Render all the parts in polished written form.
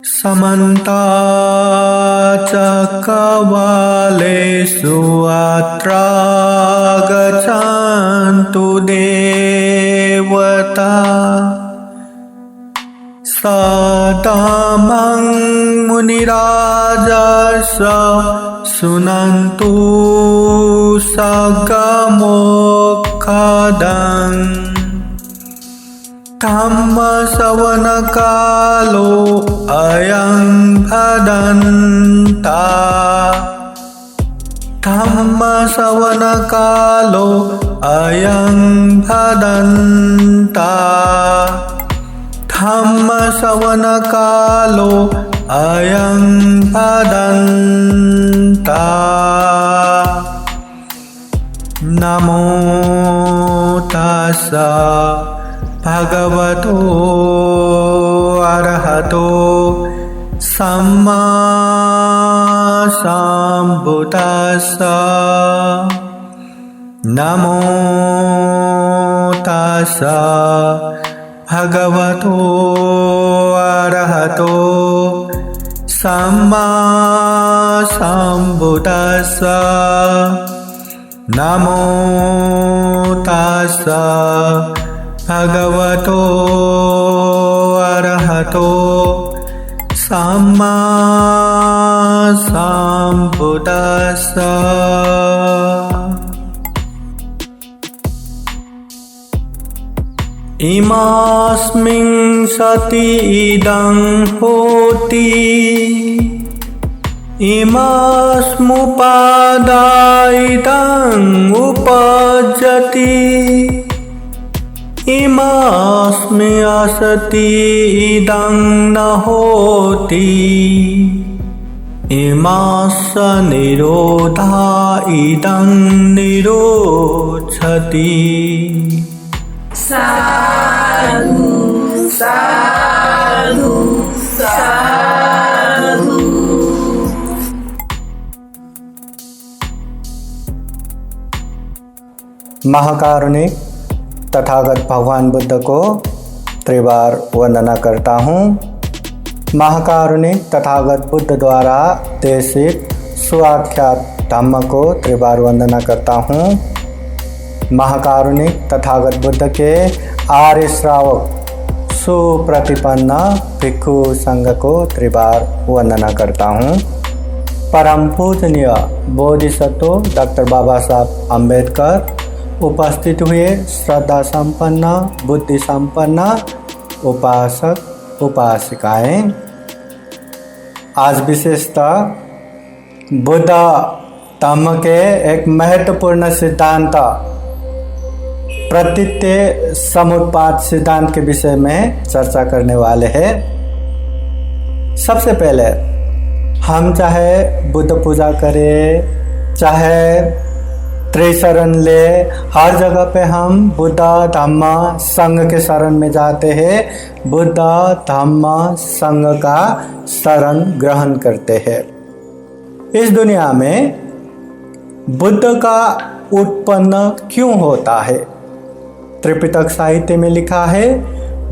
समन्ता चक्रवालेषु अत्रा गच्छन्तु देवता सदामं मुनिराजस्य शृण्वन्तु सगमोक्षदम् धम्मश्रवणकालो अयं भदन्ता धम्मश्रवणकालो अयं भदन्ता धम्मश्रवणकालो अयं भदन्ता नमो तस्सा भगवतो अरहतो सम्मा सम्बुद्धास्सा नमो तस्सा भगवतो अरहतो सम्मा सम्बुद्धास्सा नमो तस्सा भगवतो अरहतो सम्मा सम्बुद्धास्सा। इमास्मिन् सति इदं होति इमास्मुपादाय इदं उपजति इमास्मि असति इदं न होति इमास्स निरोधा इदं निरोधति। साधु साधु साधु। महाकारुणिक तथागत भगवान बुद्ध को त्रिबार वंदना करता हूँ। महाकारुणिक तथागत बुद्ध द्वारा देशित सुआख्यात धम्म को त्रिबार वंदना करता हूँ। महाकारुणिक तथागत बुद्ध के आर्य श्रावक सुप्रतिपन्न भिक्षु संघ को त्रिबार वंदना करता हूँ। परम पूजनीय बोधिसत्व डॉक्टर बाबा साहब अम्बेडकर, उपस्थित हुए श्रद्धा संपन्न बुद्धि संपन्न उपासक उपासिकाएं, आज विशेषतः बुद्ध धम्म के एक महत्वपूर्ण सिद्धांत प्रतीत्य समुत्पाद सिद्धांत के विषय में चर्चा करने वाले हैं। सबसे पहले हम चाहे बुद्ध पूजा करें, चाहे त्रिशरण ले, हर जगह पे हम बुद्ध धम्म संघ के शरण में जाते हैं, बुद्ध धम्म संघ का शरण ग्रहण करते हैं। इस दुनिया में बुद्ध का उत्पन्न क्यों होता है? त्रिपिटक साहित्य में लिखा है,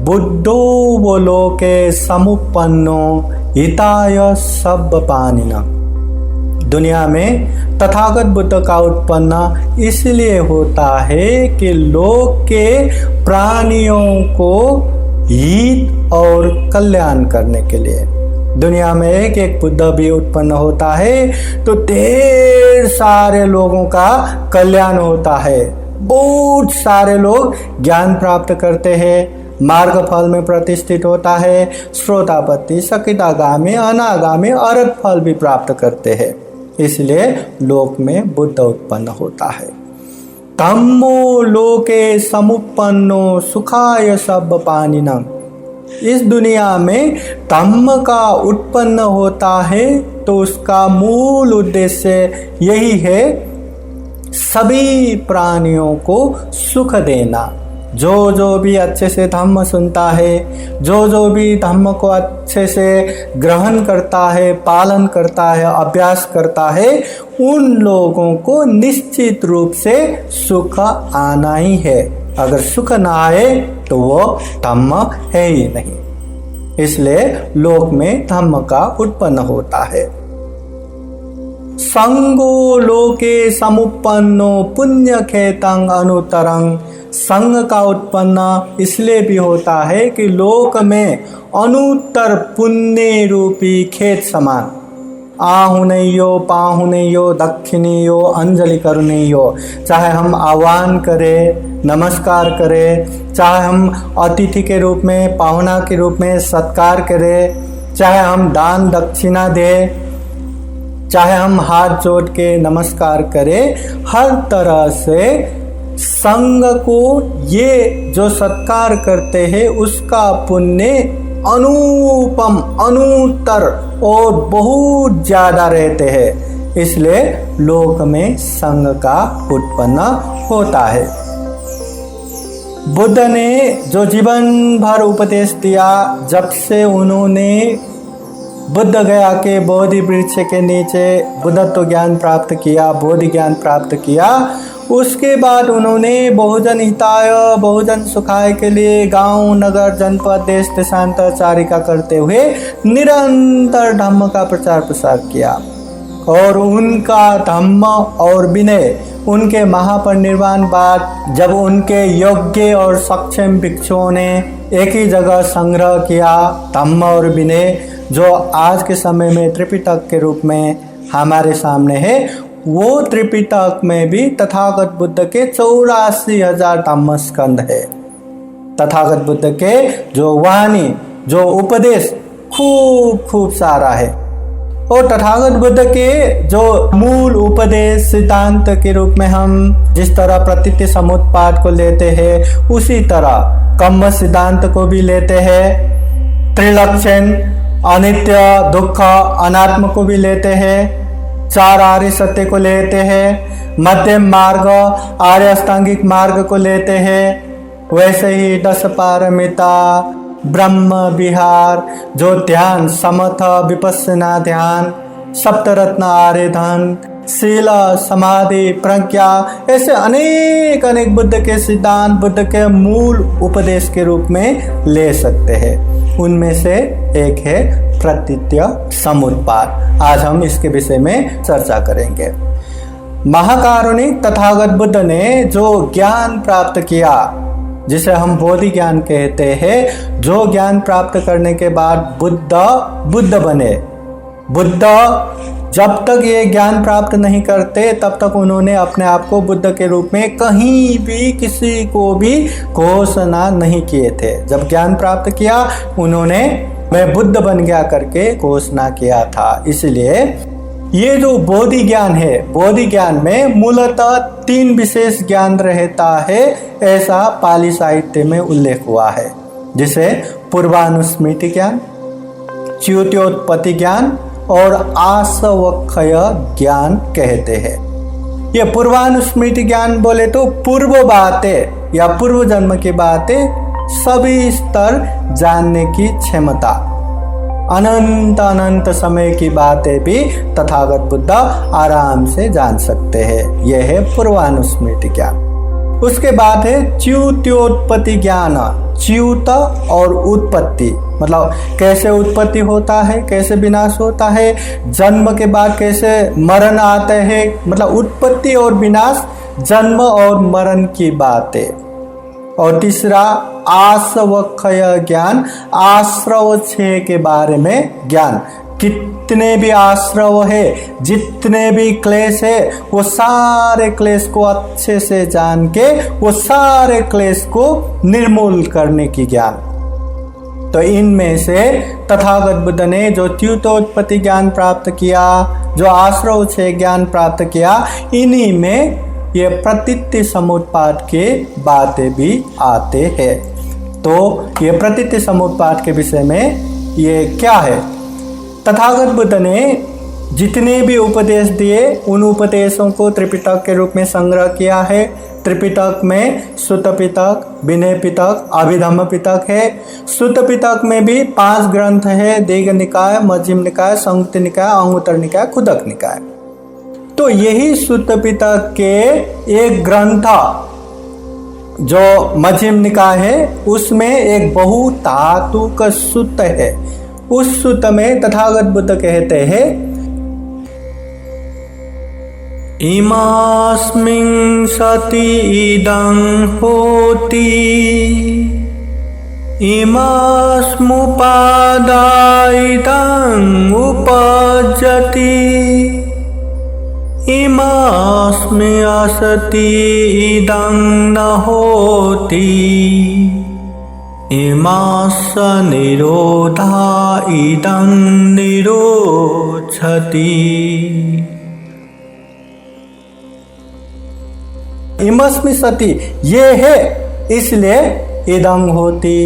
बुद्धो वो लोके समुपन्नो हिताय सब्बपानिना। दुनिया में तथागत बुद्ध का उत्पन्न इसलिए होता है कि लोक के प्राणियों को हित और कल्याण करने के लिए। दुनिया में एक एक बुद्ध भी उत्पन्न होता है तो ढेर सारे लोगों का कल्याण होता है। बहुत सारे लोग ज्ञान प्राप्त करते हैं, मार्ग फल में प्रतिष्ठित होता है, श्रोतापत्ति, सकितागामी, अनागामी, अरहत फल भी प्राप्त करते हैं। इसलिए लोक में बुद्ध उत्पन्न होता है। धम्मो लोके समुपन्नो सुखाय सब्बपानिनम्। इस दुनिया में धम्म का उत्पन्न होता है तो उसका मूल उद्देश्य यही है, सभी प्राणियों को सुख देना। जो भी अच्छे से धम्म सुनता है, जो भी धम्म को अच्छे से ग्रहण करता है, पालन करता है, अभ्यास करता है, उन लोगों को निश्चित रूप से सुख आना ही है। अगर सुख ना आए तो वो धम्म है ही नहीं। इसलिए लोक में धम्म का उत्पन्न होता है। संगो लोके समुपन्नो पुण्य खेतंग अनुतरंग। संग का उत्पन्न इसलिए भी होता है कि लोक में अनुत्तर पुण्य रूपी खेत समान आहुनैयो पाहुनैयो दक्षिणियो अंजलि करुणैयो। चाहे हम आह्वान करें, नमस्कार करें, चाहे हम अतिथि के रूप में, पाहुना के रूप में सत्कार करें, चाहे हम दान दक्षिणा दें, चाहे हम हाथ जोड़ के नमस्कार करें, हर तरह से संग को ये जो सत्कार करते हैं उसका पुण्य अनुपम, अनुत्तर और बहुत ज़्यादा रहते हैं। इसलिए लोक में संग का उत्पन्न होता है। बुद्ध ने जो जीवन भर उपदेश दिया, जब से उन्होंने बुद्ध गया के बोधि वृक्ष के नीचे बुद्धत्व ज्ञान प्राप्त किया, बोधि ज्ञान प्राप्त किया, उसके बाद उन्होंने बहुजन हिताय बहुजन सुखाय के लिए गांव, नगर, जनपद, देश देशांतर चारिका करते हुए निरंतर धम्म का प्रचार प्रसार किया। और उनका धम्म और विनय, उनके महापरिनिर्वाण बाद जब उनके योग्य और सक्षम भिक्षुओं ने एक ही जगह संग्रह किया धम्म और विनय, जो आज के समय में त्रिपिटक के रूप में हमारे सामने है, वो त्रिपिटक में भी तथागत बुद्ध के 84,000 धम्म स्कंद है। तथागत बुद्ध के जो वाणी, जो उपदेश खूब सारा है। और तथागत बुद्ध के जो मूल उपदेश सिद्धांत के रूप में हम जिस तरह प्रतीति समुत्पाद को लेते हैं, उसी तरह कम्म सिद्धांत को भी लेते हैं, त्रिलक्षण, अनित्य, दुख, अनात्म को भी लेते हैं, चार आर्य सत्य को लेते हैं, मध्यम मार्ग, आर्य अष्टांगिक मार्ग को लेते हैं, वैसे ही 10 पारमिता, ब्रह्म विहार, जो ध्यान, समथ, विपस्सना ध्यान, सप्तरत्न आर्य धन, शील, समाधि, प्रज्ञा, ऐसे अनेक बुद्ध के सिद्धांत, बुद्ध के मूल उपदेश के रूप में ले सकते हैं। उनमें से एक है प्रतीत्य समुत्पाद। आज हम इसके विषय में चर्चा करेंगे। महाकारुणिक तथागत बुद्ध ने जो ज्ञान प्राप्त किया, जिसे हम बोधि ज्ञान कहते हैं, जो ज्ञान प्राप्त करने के बाद बुद्ध बने। बुद्ध जब तक ये ज्ञान प्राप्त नहीं करते तब तक उन्होंने अपने आप को बुद्ध के रूप में कहीं भी किसी को भी घोषणा नहीं किए थे। जब ज्ञान प्राप्त किया उन्होंने मैं बुद्ध बन गया करके घोषणा किया था। इसलिए ये जो बोधि ज्ञान है, बोधि ज्ञान में मूलतः 3 विशेष ज्ञान रहता है, ऐसा पाली साहित्य में उल्लेख हुआ है, जिसे पूर्वानुस्मृति ज्ञान, च्युत्योत्पत्ति ज्ञान और आसवक्षय ज्ञान कहते हैं। ये पूर्वानुस्मृति ज्ञान बोले तो पूर्व बातें या पूर्व जन्म की बातें सभी स्तर जानने की क्षमता, अनंत समय की बातें भी तथागत बुद्ध आराम से जान सकते हैं। यह है पूर्वानुस्मृति ज्ञान। उसके बाद है च्युत्योत्पत्ति ज्ञान। च्युत और उत्पत्ति मतलब कैसे उत्पत्ति होता है, कैसे विनाश होता है, जन्म के बाद कैसे मरण आता है, मतलब उत्पत्ति और विनाश, जन्म और मरण की बातें। और तीसरा आसवक्षय ज्ञान, आश्रव छह के बारे में ज्ञान। कितने भी आश्रव है, जितने भी क्लेश है, वो सारे क्लेश को अच्छे से जान के वो सारे क्लेश को निर्मूल करने की ज्ञान। तो इनमें से तथागत बुद्ध ने जो च्युतोत्पत्ति ज्ञान प्राप्त किया, जो आश्रव छह ज्ञान प्राप्त किया, इन्हीं में ये प्रतीति समुत्पाद के बातें भी आते हैं। तो ये प्रतीति समुत्पाद के विषय में ये क्या है? तथागत बुद्ध ने जितने भी उपदेश दिए उन उपदेशों को त्रिपिटक के रूप में संग्रह किया है। त्रिपिटक में सुत्त पिटक, विनय पिटक, अभिधम्म पिटक है। सुत्त पिटक में भी 5 ग्रंथ है, दीघ निकाय, मध्यम निकाय, संयुक्त निकाय, अंगुत्तर निकाय, खुदक निकाय। तो यही सुत्त पिटक के एक ग्रंथ जो मध्यम निकाय है उसमें एक बहु धातुक सूत्र है। उस सूत्र में तथागत बुद्ध कहते हैं, इमास्मिन् सति इदं होति, इमास्मुपादायितं उपजति, इमास्मि असति इदं न होति, इमास्स निरोधा इदं निरोधति। इमस्मि सति, ये है इसलिए इदं होती,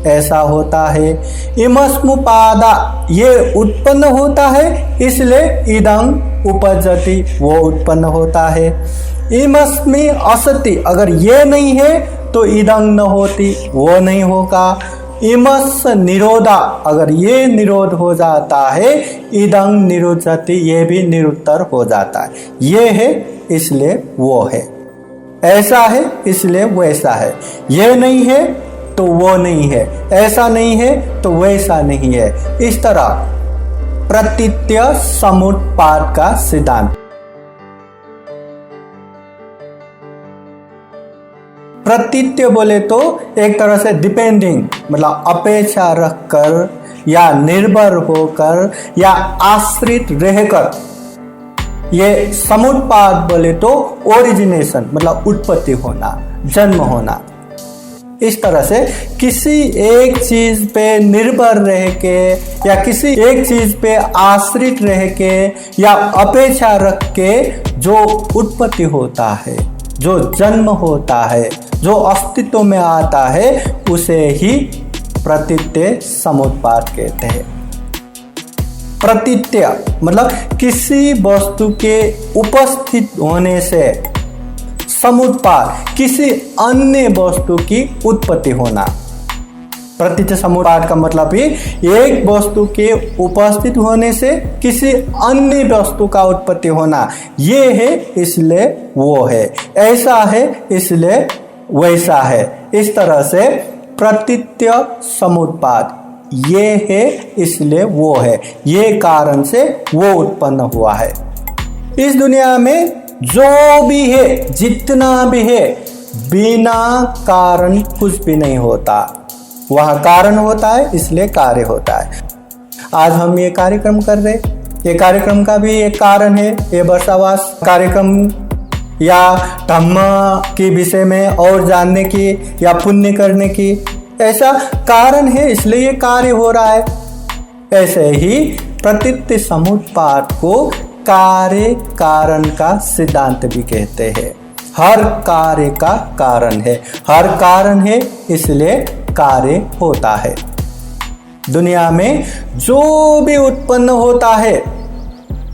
ऐसा होता है। इमस्मुपादा, ये उत्पन्न होता है इसलिए इदं उपजति, वो उत्पन्न होता है। इमस्मि असति, अगर ये नहीं है तो इदं न होती, वो नहीं होगा। इमस् निरोधा, अगर ये निरोध हो जाता है, इदं निरुद्धति, ये भी निरुत्तर हो जाता है। ये है इसलिए वो है, ऐसा है इसलिए वैसा है, ये नहीं है तो वो नहीं है, ऐसा नहीं है तो वैसा नहीं है। इस तरह प्रतीत्य समुत्पाद का सिद्धांत। प्रतीत्य बोले तो एक तरह से डिपेंडिंग, मतलब अपेक्षा रखकर या निर्भर होकर या आश्रित रहकर। ये समुत्पाद बोले तो ओरिजिनेशन, मतलब उत्पत्ति होना, जन्म होना। इस तरह से किसी एक चीज पे निर्भर रह के या किसी एक चीज पे आश्रित रह के या अपेक्षा रख के जो उत्पत्ति होता है, जो जन्म होता है, जो अस्तित्व में आता है, उसे ही प्रतीत्य समुत्पाद कहते हैं। प्रतीत्य मतलब किसी वस्तु के उपस्थित होने से, समुत्पाद किसी अन्य वस्तु की उत्पत्ति होना। प्रतीत्य समुत्पाद का मतलब ही एक वस्तु के उपस्थित होने से किसी अन्य वस्तु का उत्पत्ति होना। ये है इसलिए वो है, ऐसा है इसलिए वैसा है। इस तरह से प्रतीत्य समुत्पाद, ये है इसलिए वो है, ये कारण से वो उत्पन्न हुआ है। इस दुनिया में जो भी है, जितना भी है, बिना कारण कुछ भी नहीं होता। वह कारण होता है इसलिए कार्य होता है। आज हम ये कार्यक्रम कर रहे, ये कार्यक्रम का भी एक कारण है। ये वर्षावास कार्यक्रम या धम्म के विषय में और जानने की या पुण्य करने की, ऐसा कारण है इसलिए ये कार्य हो रहा है। ऐसे ही प्रतीत्य समुत्पाद को कार्य कारण का सिद्धांत भी कहते हैं। हर कार्य का कारण है, हर कारण है इसलिए कार्य होता है। दुनिया में जो भी उत्पन्न होता है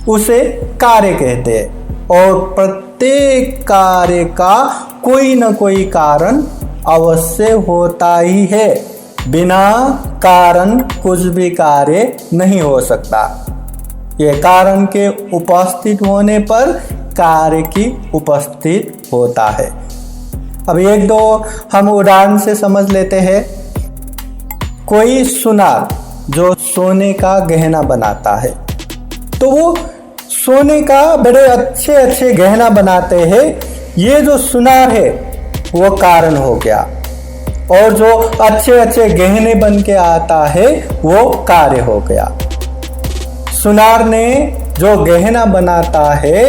उसे कार्य कहते हैं, और प्रत्येक कार्य का कोई न कोई कारण अवश्य होता ही है। बिना कारण कुछ भी कार्य नहीं हो सकता। ये कारण के उपस्थित होने पर कार्य की उपस्थित होता है। अब एक दो हम उदाहरण से समझ लेते हैं। कोई सुनार जो सोने का गहना बनाता है, तो वो सोने का बड़े अच्छे अच्छे गहना बनाते हैं। ये जो सुनार है वो कारण हो गया, और जो अच्छे अच्छे गहने बन के आता है वो कार्य हो गया। सुनार ने जो गहना बनाता है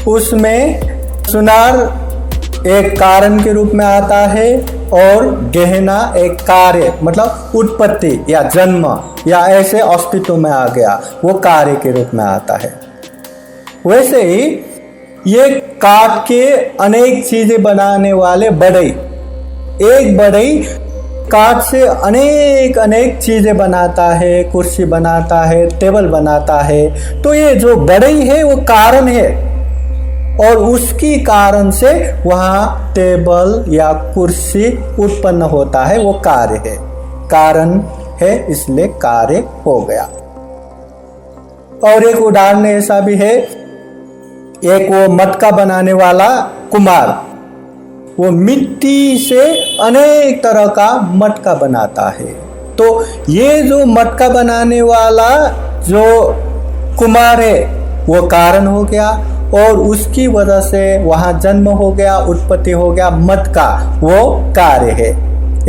उसमें सुनार एक कारण के रूप में आता है, और गहना एक कार्य मतलब उत्पत्ति या जन्म या ऐसे अस्तित्व में आ गया, वो कार्य के रूप में आता है। वैसे ही ये काट के अनेक चीजें बनाने वाले बढ़ई, एक बढ़ई काट से अनेक अनेक चीजें बनाता है, कुर्सी बनाता है, टेबल बनाता है। तो ये जो बढ़ई है वो कारण है, और उसकी कारण से वहाँ टेबल या कुर्सी उत्पन्न होता है, वो कार्य है। कारण है इसलिए कार्य हो गया। और एक उदाहरण ऐसा भी है, एक वो मटका बनाने वाला कुम्हार, वो मिट्टी से अनेक तरह का मटका बनाता है। तो ये जो मटका बनाने वाला जो कुम्हार है वो कारण हो गया, और उसकी वजह से वहाँ जन्म हो गया, उत्पत्ति हो गया, मटका वो कार्य है।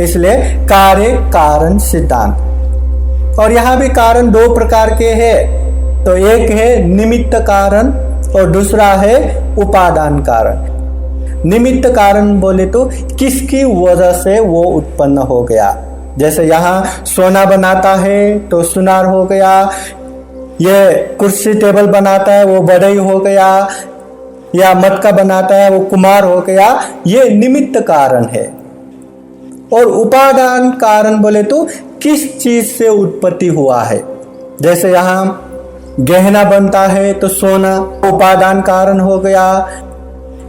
इसलिए कार्य कारण सिद्धांत। और यहाँ भी कारण दो प्रकार के हैं। तो एक है निमित्त कारण और दूसरा है उपादान कारण। निमित्त कारण बोले तो किसकी वजह से वो उत्पन्न हो गया। जैसे यहाँ सोना बनाता है तो सुनार हो गया, ये कुर्सी टेबल बनाता है वो बढ़ई हो गया, या मटका बनाता है वो कुम्हार हो गया। ये निमित्त कारण है। और उपादान कारण बोले तो किस चीज से उत्पत्ति हुआ है। जैसे यहाँ गहना बनता है तो सोना उपादान कारण हो गया,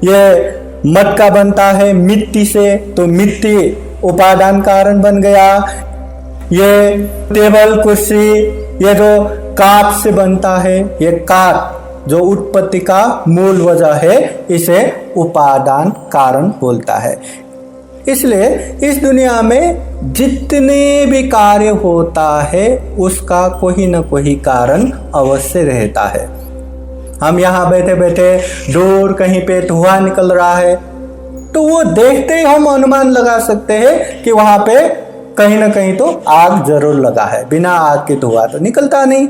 ये मटका बनता है मिट्टी से तो मिट्टी उपादान कारण बन गया, ये टेबल कुर्सी ये जो काठ से बनता है, ये काठ जो उत्पत्ति का मूल वजह है, इसे उपादान कारण बोलता है। इसलिए इस दुनिया में जितने भी कार्य होता है उसका कोई न कोई कारण अवश्य रहता है। हम यहाँ बैठे बैठे दूर कहीं पे धुआं निकल रहा है तो वो देखते ही हम अनुमान लगा सकते हैं कि वहां पे कहीं ना कहीं तो आग जरूर लगा है, बिना आग के धुआं तो निकलता नहीं।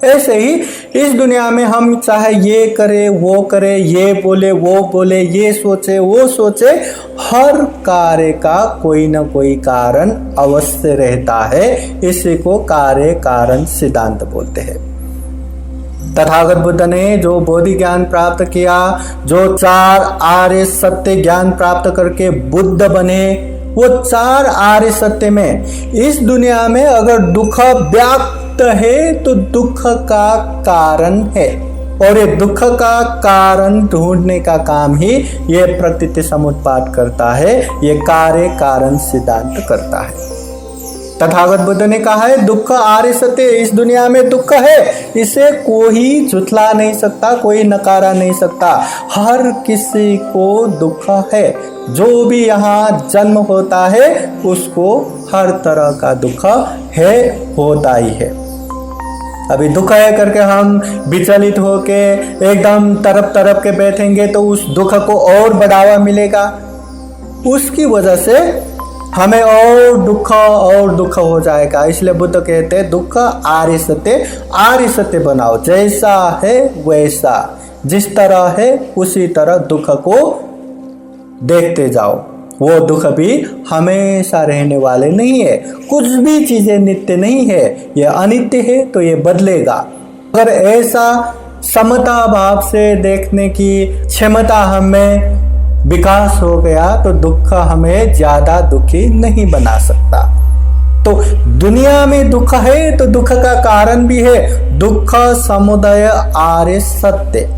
ऐसे ही इस दुनिया में हम चाहे ये करे वो करे, ये बोले वो बोले, ये सोचे वो सोचे, हर कार्य का कोई ना कोई कारण अवश्य रहता है। इसी को कार्य कारण सिद्धांत बोलते हैं। तथागत बुद्ध ने जो बोधि ज्ञान प्राप्त किया, जो 4 आर्य सत्य ज्ञान प्राप्त करके बुद्ध बने, वो 4 आर्य सत्य में इस दुनिया में अगर दुख व्याप्त है तो दुख का कारण है, और ये दुख का कारण ढूंढने का काम ही ये प्रकृति समुत्पाद करता है, ये कार्य कारण सिद्धांत करता है। तथागत बुद्ध ने कहा है दुख आर्य सत्य, इस दुनिया में दुख है, इसे कोई झुठला नहीं सकता, कोई नकारा नहीं सकता। हर किसी को दुख है, जो भी यहाँ जन्म होता है उसको हर तरह का दुख है, होता ही है। अभी दुख है करके हम विचलित होके एकदम तरफ तरफ के बैठेंगे तो उस दुख को और बढ़ावा मिलेगा, उसकी वजह से हमें और दुख हो जाएगा। इसलिए बुद्ध कहते हैं दुख आर्य सत्य बनाओ, जैसा है वैसा, जिस तरह है उसी तरह दुख को देखते जाओ। वो दुख भी हमेशा रहने वाले नहीं है, कुछ भी चीजें नित्य नहीं है, ये अनित्य है तो ये बदलेगा। अगर ऐसा समता भाव से देखने की क्षमता हमें विकास हो गया तो दुख हमें ज्यादा दुखी नहीं बना सकता। तो दुनिया में दुख है तो दुख का कारण भी है, दुख समुदय आर्य सत्य।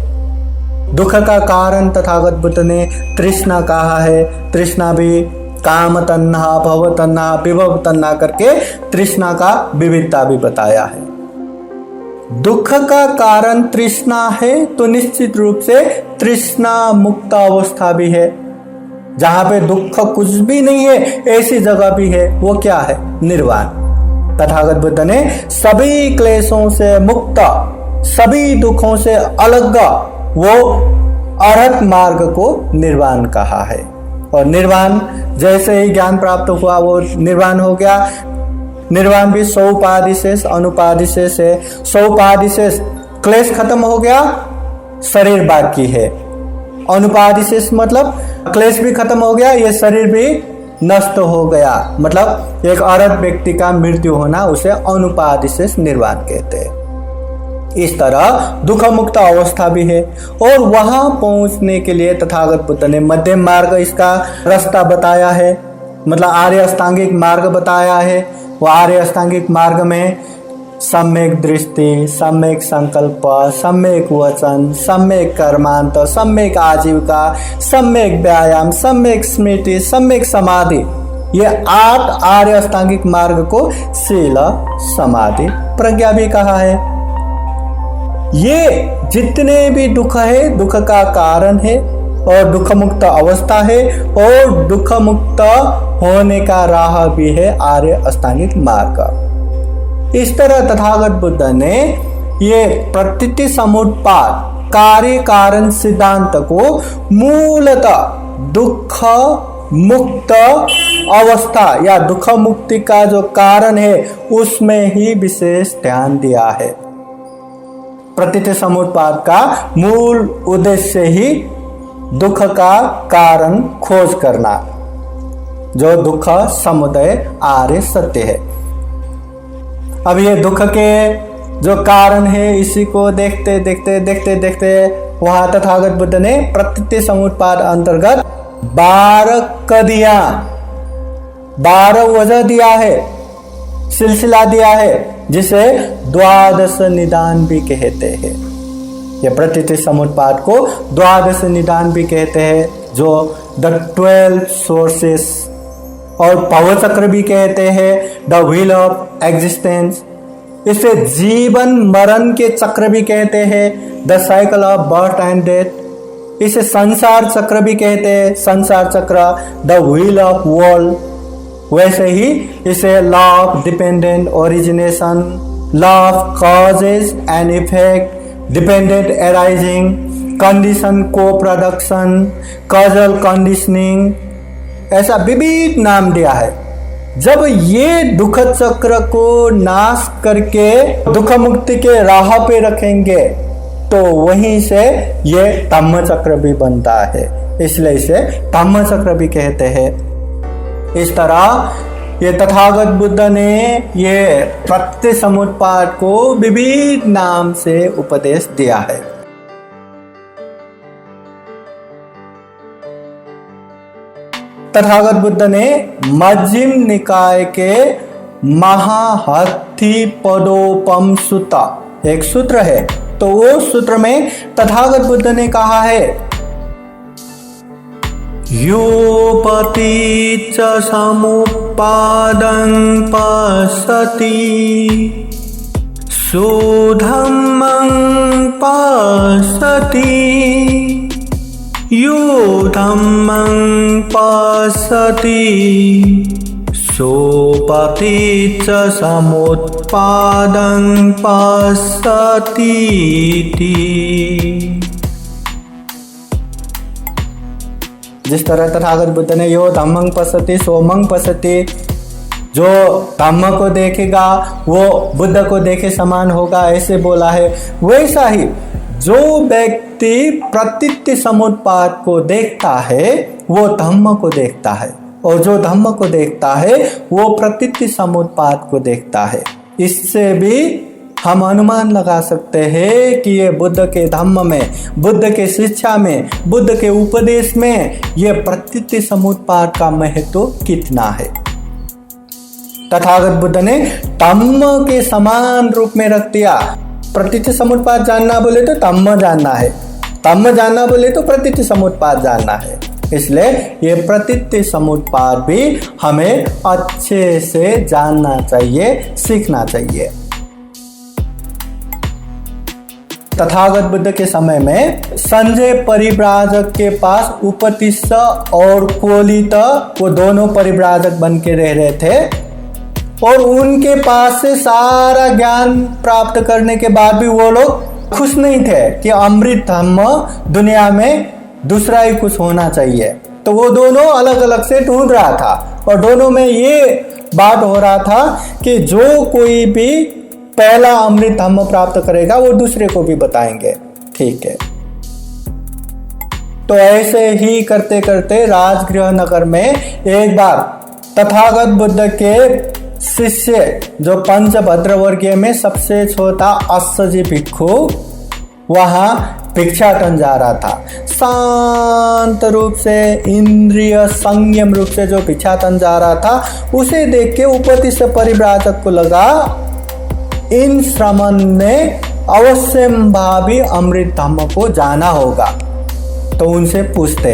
दुख का कारण तथागत बुद्ध ने तृष्णा कहा है। तृष्णा भी काम तन्हा, भव तन्हा, विभव तन्हा करके तृष्णा का विविधता भी बताया है। दुख का कारण तृष्णा है तो निश्चित रूप से तृष्णा मुक्त अवस्था भी है। जहां पे दुख कुछ भी नहीं है ऐसी जगह भी है, वो क्या है? निर्वाण। तथागत बुद्ध ने सभी क्लेशों से मुक्त, सभी दुखों से अलग वो अरहत मार्ग को निर्वाण कहा है। और निर्वाण जैसे ही ज्ञान प्राप्त हुआ वो निर्वाण हो गया। निर्वाण भी सोपाधिशेष अनुपाधिशेष है। सोपाधिशेष क्लेश खत्म हो गया, शरीर बाकी है। अनुपाधिशेष मतलब क्लेश भी खत्म हो गया, ये शरीर भी नष्ट हो गया। मतलब एक अरहत व्यक्ति का मृत्यु होना उसे अनुपाधिशेष निर्वाण कहते हैं। इस तरह दुख मुक्त अवस्था भी है। और वहां पहुंचने के लिए तथागत बुद्ध ने मध्यम मार्ग इसका रास्ता बताया है, मतलब आर्य अष्टांगिक मार्ग बताया है। वो आर्य अष्टांगिक मार्ग में सम्यक दृष्टि, सम्यक संकल्प, सम्यक वचन, सम्यक कर्मांत, सम्यक आजीविका, सम्यक व्यायाम, सम्यक स्मृति, सम्यक समाधि, ये 8 आर्य अष्टांगिक मार्ग को शील समाधि प्रज्ञा भी कहा है। ये जितने भी दुख है दुख का कारण है, और दुख मुक्त अवस्था है और दुख मुक्त होने का राह भी है आर्य अष्टांगिक मार्ग। इस तरह तथागत बुद्ध ने ये प्रतीति समुत्पाद कार्य कारण सिद्धांत को मूलतः दुख मुक्त अवस्था या दुख मुक्ति का जो कारण है उसमें ही विशेष ध्यान दिया है। प्रतीति समुत्पाद का मूल उद्देश्य ही दुख का कारण खोज करना, जो दुख समुदय आर्य सत्य है। अब ये दुख के जो कारण है इसी को देखते देखते वहां तथागत बुद्ध ने प्रतीति समुत्पाद अंतर्गत 12 कदियां 12 वजह दिया है, सिलसिला दिया है, जिसे द्वादश निदान भी कहते हैं। ये प्रतीति समुत्पाद को द्वादश निदान भी कहते हैं, जो द 12 सोर्सेस, और भव चक्र भी कहते हैं, द व्हील ऑफ एग्जिस्टेंस। इसे जीवन मरण के चक्र भी कहते हैं, the cycle of birth and death. इसे संसार चक्र भी कहते हैं, संसार चक्र, द व्हील ऑफ वर्ल्ड। वैसे ही इसे law of dependent origination, law of causes and effect, dependent arising, condition को प्रोडक्शन, कॉजल कंडीशनिंग, ऐसा विविध नाम दिया है। जब ये दुख चक्र को नाश करके दुख मुक्ति के राह पे रखेंगे तो वहीं से ये धम्म चक्र भी बनता है, इसलिए इसे धम्म चक्र भी कहते हैं। इस तरह ये तथागत बुद्ध ने ये प्रतीति समुत्पाद को विविध नाम से उपदेश दिया है। तथागत बुद्ध ने मध्यम निकाय के महाहथी पदोपम सूत्र, एक सूत्र है, तो वो सूत्र में तथागत बुद्ध ने कहा है, योपति च समुत्पादं पश्यति सुधम्मं पश्यति, यो धम्मं पश्यति सोपति च समुत्पादं पश्यति। जिस तरह तथागत बुद्ध ने यो धम्मं पश्यति सोमं पश्यति, जो धम्म को देखेगा वो बुद्ध को देखे समान होगा, ऐसे बोला है। वैसा ही जो व्यक्ति प्रतीति समुत्पाद को देखता है वो धम्म को देखता है, और जो धम्म को देखता है वो प्रतीति समुत्पाद को देखता है। इससे भी हम अनुमान लगा सकते हैं कि ये बुद्ध के धम्म में, बुद्ध के शिक्षा में, बुद्ध के उपदेश में ये प्रतीति समुत्पाद का महत्व कितना है। तथागत बुद्ध ने धम्म के समान रूप में रख दिया। प्रतीति समुत्पाद जानना बोले तो धम्म जानना है, धम्म जानना बोले तो प्रतीति समुत्पाद जानना है। इसलिए ये प्रतीति समुत्पाद भी हमें अच्छे से जानना चाहिए, सीखना चाहिए। तथागत बुद्ध के समय में संजय परिव्राजक के पास उपतिस्स और कोलित, वो दोनों परिव्राजक बन के रह रहे थे, और उनके पास से सारा ज्ञान प्राप्त करने के बाद भी वो लोग खुश नहीं थे कि अमृत धम्म दुनिया में दूसरा ही कुछ होना चाहिए। तो वो दोनों अलग अलग से ढूंढ रहा था, और दोनों में ये बात हो रहा था कि जो कोई भी पहला अमृत धम्म प्राप्त करेगा वो दूसरे को भी बताएंगे। ठीक है, तो ऐसे ही करते करते राजगृह नगर में एक बार तथागत बुद्ध के शिष्य, जो पंचभद्रवर्गीय में सबसे छोटा अस्सजी भिक्षु, वहां भिक्षाटन जा रहा था। शांत रूप से, इंद्रिय संयम रूप से जो भिक्षाटन जा रहा था, उसे देख के उपतिस्स परिव्राजक को लगा इन श्रमण ने अवश्यंभावी अमृत धम्म को जाना होगा। तो उनसे पूछते,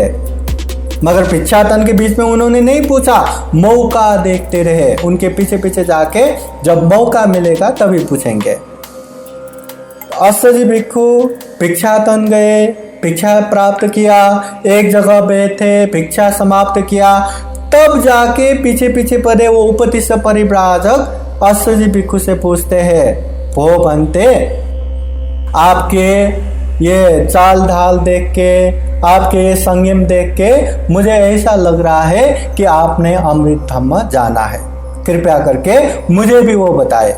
मगर भिक्षाटन के बीच में उन्होंने नहीं पूछा, मौका देखते रहे। उनके पीछे पीछे जाके जब मौका मिलेगा तभी पूछेंगे। अस्सजी भिक्षु भिक्षाटन गए, भिक्षा प्राप्त किया, एक जगह बैठे भिक्षा समाप्त किया, तब जाके पीछे पीछे पड़े वो उपतिस्थ परिव्राजक आश्चर्य भिक्षु से पूछते हैं, वो बनते आपके ये चाल ढाल देख के, आपके ये संयम देख के मुझे ऐसा लग रहा है कि आपने अमृत धम्म जाना है, कृपया करके मुझे भी वो बताए।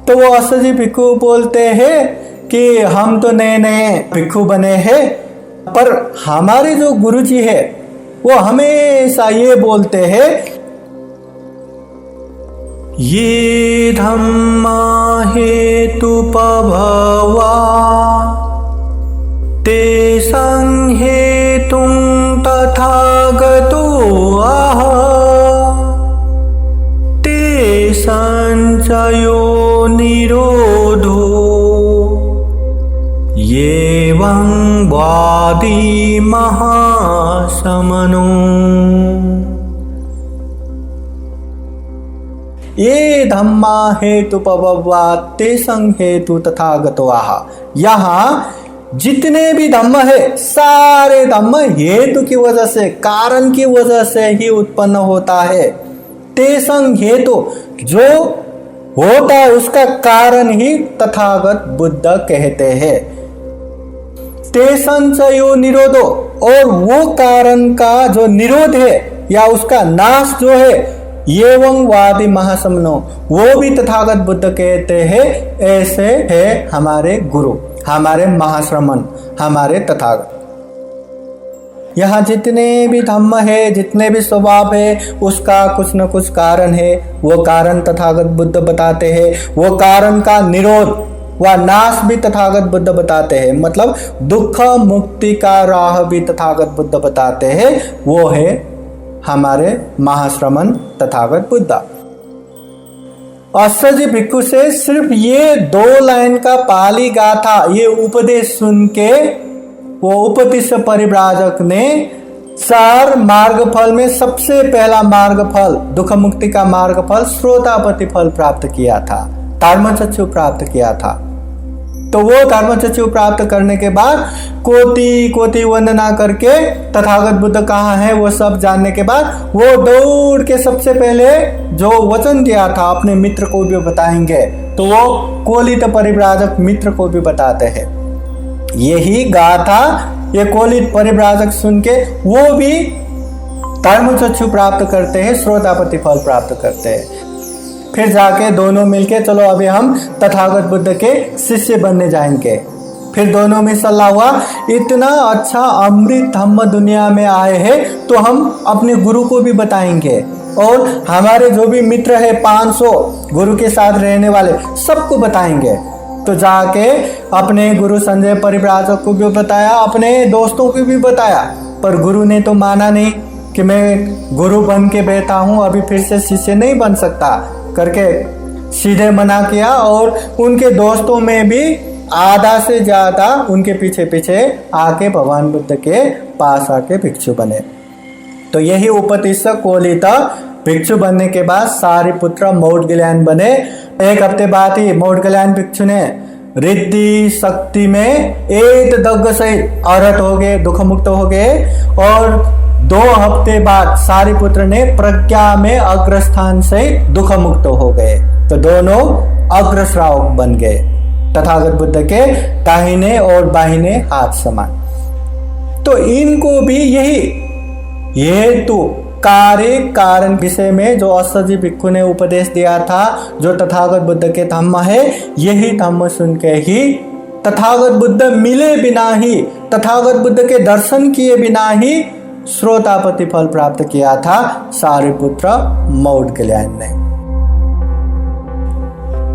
तो वो आश्चर्य भिक्षु बोलते हैं कि हम तो नए नए भिक्षु बने हैं, पर हमारे जो गुरुजी है वो हमेशा ये बोलते हैं, ये धम्मा हेतु पभवा ते संहेतुं तथागतो आह ते संचयो निरोधो येवं वादी महासमनो। ये धम्मा हेतु पभवा ते संहेतु तथागतो आह। यहाँ जितने भी धम्म है सारे धम्म हेतु की वजह से, कारण की वजह से ही उत्पन्न होता है। तेसंग हेतु जो होता है उसका कारण ही तथागत बुद्ध कहते हैं। तेसंचयो निरोधो, और वो कारण का जो निरोध है या उसका नाश जो है, एवं वादी महासमनो, वो भी तथागत बुद्ध कहते हैं। ऐसे है हमारे गुरु, हमारे महाश्रमण, हमारे तथागत। यहाँ जितने भी धम्म है, जितने भी स्वभाव है, उसका कुछ न कुछ कारण है। वो कारण तथागत बुद्ध बताते हैं। वो कारण का निरोध व नाश भी तथागत बुद्ध बताते हैं। मतलब दुख मुक्ति का राह भी तथागत बुद्ध बताते हैं। वो है हमारे महाश्रमण तथागत बुद्ध। आश्चर्य भिक्षु से सिर्फ ये 2 लाइन का पाली गाथा, ये उपदेश सुन के वो उपतिस्थ परिव्राजक ने 4 मार्गफल में सबसे पहला मार्गफल, दुख मुक्ति का मार्गफल, श्रोतापति फल प्राप्त किया था, धर्मचक्षु प्राप्त किया था। तो वो धर्मचक्षु प्राप्त करने के बाद कोटि कोटि वंदना करके तथागत बुद्ध कहाँ है वो सब जानने के बाद वो दौड़ के सबसे पहले जो वचन दिया था अपने मित्र को भी बताएंगे, तो वो कोलित परिव्राजक मित्र को भी बताते हैं। यही गाथा ये कोलित परिव्राजक सुन के वो भी धर्मचक्षु प्राप्त करते हैं, श्रोतापति फल प्राप्त करते हैं। फिर जाके दोनों मिलके चलो अभी हम तथागत बुद्ध के शिष्य बनने जाएंगे। फिर दोनों में सलाह हुआ, इतना अच्छा अमृत धम्म दुनिया में आए हैं तो हम अपने गुरु को भी बताएंगे, और हमारे जो भी मित्र है 500 गुरु के साथ रहने वाले सबको बताएंगे। तो जाके अपने गुरु संजय परिव्राजक को भी बताया, अपने दोस्तों को भी बताया, पर गुरु ने तो माना नहीं कि मैं गुरु बन के बैठा हूँ, अभी फिर से शिष्य नहीं बन सकता करके सीधे मना किया। और उनके दोस्तों में भी आधा से ज्यादा उनके पीछे पीछे आके भगवान बुद्ध के पास आके भिक्षु बने। तो यही उपतिस्थ कोलित भिक्षु बनने के बाद सारिपुत्र मौदगल्यायन बने। 1 हफ्ते बाद ही मौदगल्यायन भिक्षु ने रिद्धि शक्ति में एक दग्ग सहित अर्हत हो गए, दुख मुक्त हो गए। और 2 हफ्ते बाद सारिपुत्र ने प्रज्ञा में अग्रस्थान से दुख मुक्त हो गए। तो दोनों अग्र श्रावक बन गए, तथागत बुद्ध के दाहिने और बाहिने हाथ समान। तो इनको भी यही हेतु कार्य कारण विषय में जो आश्चर्य भिक्षु ने उपदेश दिया था, जो तथागत बुद्ध के धम्म है, यही धम्म सुन के ही तथागत बुद्ध मिले बिना ही, तथागत बुद्ध के दर्शन किए बिना ही श्रोतापति फल प्राप्त किया था सारिपुत्र मौदगल्यायन ने।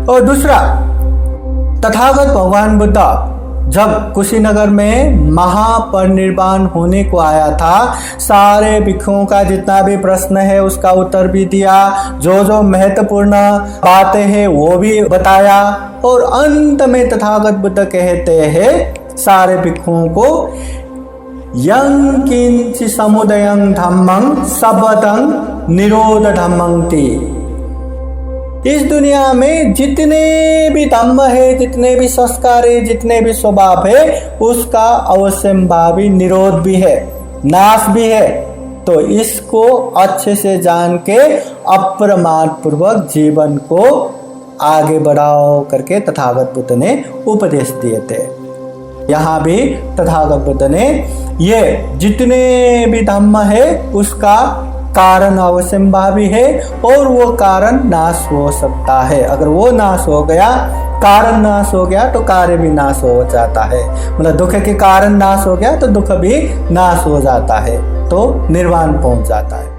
और दूसरा, तथागत भगवान बुद्ध जब कुशीनगर में महापरिनिर्वाण होने को आया था, सारे भिक्षुओं का जितना भी प्रश्न है उसका उत्तर भी दिया, जो जो महत्वपूर्ण बातें हैं वो भी बताया। और अंत में तथागत बुद्ध कहते हैं सारे भिक्षुओं को, यं किंचि समुदयं धम्मं सबतं निरोध धम्मं ति। इस दुनिया में जितने भी धम्म है, जितने भी संस्कार है, जितने भी स्वभाव है, उसका अवश्यंभावी निरोध भी है, नाश भी है। तो इसको अच्छे से जान के अप्रमाद पूर्वक जीवन को आगे बढ़ाओ करके तथागत बुद्ध ने उपदेश दिए थे। यहाँ भी तथागत बुद्ध ने ये जितने भी धम्म है उसका कारण अवश्यंभावी है और वो कारण नाश हो सकता है। अगर वो नाश हो गया, कारण नाश हो गया, तो कार्य भी नाश हो जाता है। मतलब दुख के कारण नाश हो गया तो दुख भी नाश हो जाता है, तो निर्वाण पहुंच जाता है।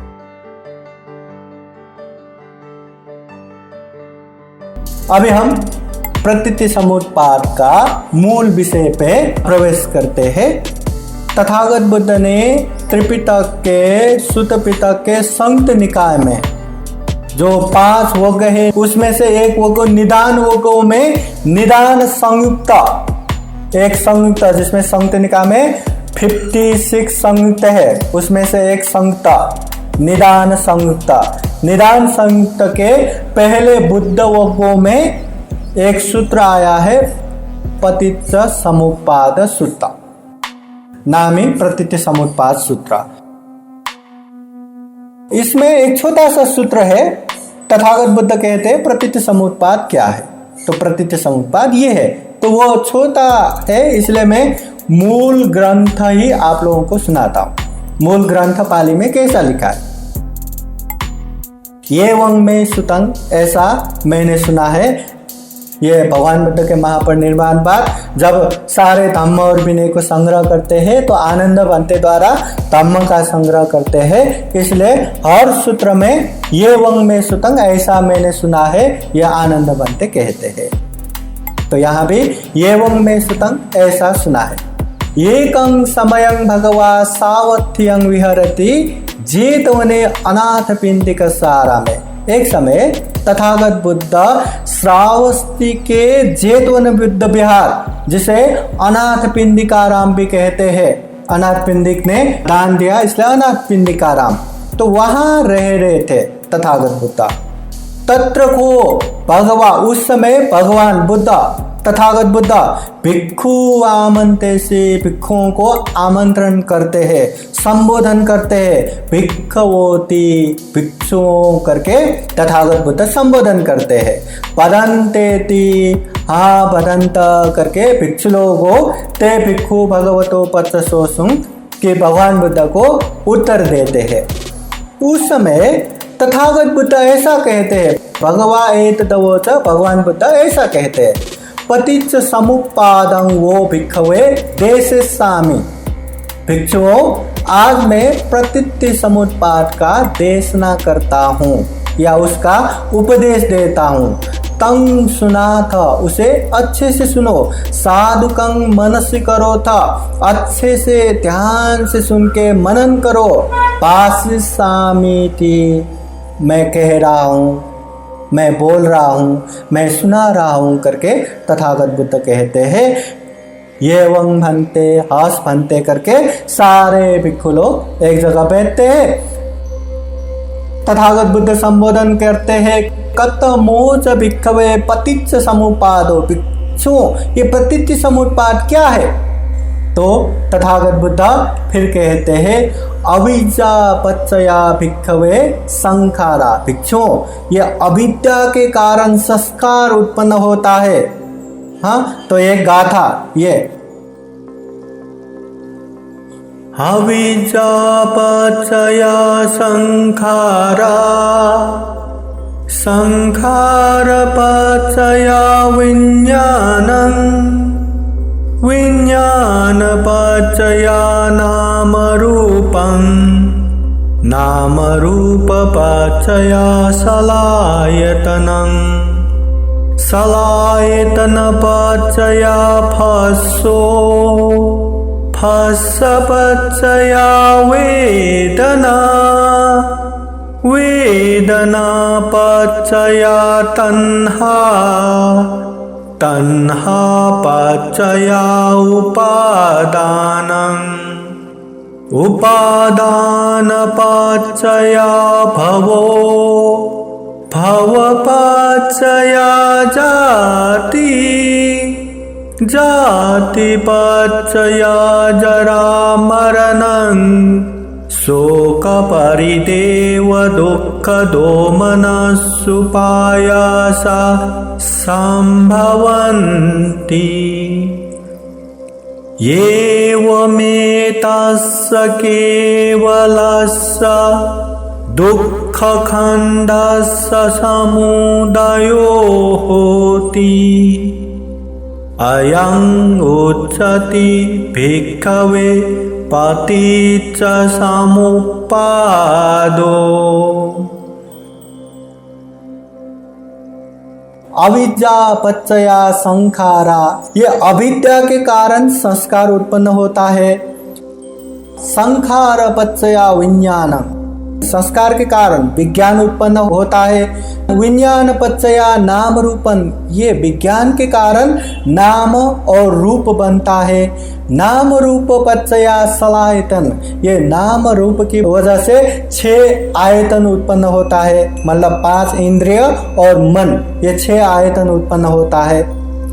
अभी हम प्रतीति समुत्पाद का मूल विषय पे प्रवेश करते हैं। तथागत बुद्ध ने त्रिपिटक के, सुत्त पिटक के संयुक्त निकाय में जो 5 वग्ग है उसमें से एक वग्ग निदान वग्गों में निदान संयुक्त, एक संयुक्त जिसमें संयुक्त निकाय में 56 संयुक्त है, उसमें से एक संयुक्त निदान संयुक्त। निदान संयुक्त के पहले बुद्ध वग्गों में एक सूत्र आया है पतिच्च समुत्पाद सूत्र, नामी प्रतीति समुत्पाद सूत्र। इसमें एक छोटा सा सूत्र है। तथागत बुद्ध कहते हैं प्रतीति समुत्पाद क्या है, तो प्रतीति समुत्पाद ये है। तो वो छोटा है इसलिए मैं मूल ग्रंथ ही आप लोगों को सुनाता हूं। मूल ग्रंथ पाली में कैसा लिखा है। ये वंग में सुतंग, ऐसा मैंने सुना है। ये भगवान बुद्ध के महापरिनिर्वाण बाद जब सारे धम्म और विनय को संग्रह करते हैं तो आनंद बनते द्वारा धम्म का संग्रह करते हैं। इसलिए हर सूत्र में ये वंग में सुतंग, ऐसा मैंने सुना है, यह आनंद बनते कहते हैं। तो यहाँ भी ये वंग में सुतंग ऐसा सुना है। एकं समयं भगवा सावत्यं विहरति जेतवने अनाथ पिंडिक सारा में। एक समय तथागत बुद्ध श्रावस्ती के जेतवन बुद्ध विहार, जिसे अनाथ पिंडिकाराम भी कहते हैं, अनाथ पिंडिक ने दान दिया इसलिए अनाथ पिंडिकाराम, तो वहां रह रहे थे तथागत बुद्ध। तत्र को भगवा, उस समय भगवान बुद्ध तथागत बुद्ध भिक्षु आमंत्रण से भिक्षुओं को आमंत्रण करते हैं, संबोधन करते हैं। भिक्षवोति, भिक्षुओं करके तथागत बुद्ध संबोधन करते हैं। पदंतेति, हाँ भदंत करके भिक्षु लोगों ते भिक्षु भगवतो पत्र सोसुं के भगवान बुद्ध को उत्तर देते हैं। उस समय तथागत बुद्ध ऐसा कहते हैं, भगवा एत दवोच, भगवान बुद्ध ऐसा कहते हैं, पतिच्च समुत्पादं वो भिक्षवे देशिष्यामि। भिक्षुओं, आज मैं प्रतीति समुत्पाद का देशना करता हूँ या उसका उपदेश देता हूँ। तंग सुना था, उसे अच्छे से सुनो। साधुकं मनसि करो था, अच्छे से ध्यान से सुन के मनन करो। भाषिष्यामीति, मैं कह रहा हूँ, मैं बोल रहा हूँ, मैं सुना रहा हूँ करके तथागत बुद्ध कहते हैं। ये वंग भंते, हास भंते करके सारे भिक्षु लोग एक जगह बैठते हैं। तथागत बुद्ध संबोधन करते हैं, कत मोच भिक्षवे पतिच्च समुत्पादो। भिक्षुओं, ये प्रतीति समुत्पाद क्या है? तो तथागत बुद्ध फिर कहते हैं, अविद्या पच्चया भिक्षवे संखारा। भिक्षुओं, ये अविद्या के कारण संस्कार उत्पन्न होता है। हाँ, तो एक गाथा ये, अविद्या पच्चया संखारा, संखार पच्चया विज्ञानं, विज्ञान पच्चया नाम रूपं, नाम रूप पच्चया सलायतनं, सलायतन पच्चया फस्सो, फस्स पच्चया वेदना, वेदना पच्चया तन्हा, तन्हा पच्चया उपादानं, उपादान पच्चया भवो, भवपचया जाति जातिपचया जरा मरणं शोकपरिदेव दुःखदोमनस्सुपायासा सम्भवन्ति एवमेतस्य केवलस्य दुःखखण्डस्य समुदयो होति अयं उच्यते भिक्खवे पतिच्च समुप्पादो। अविद्या पच्चया संखारा, ये अविद्या के कारण संस्कार उत्पन्न होता है। संखार पच्चया विज्ञानम, संस्कार के कारण विज्ञान उत्पन्न होता है। विज्ञान पच्चया नाम रूपन, ये विज्ञान के कारण नाम और रूप बनता है। नाम रूप पच्चया सलायतन, ये नाम रूप की वजह से 6 आयतन उत्पन्न होता है, मतलब 5 इंद्रिय और मन, ये 6 आयतन उत्पन्न होता है।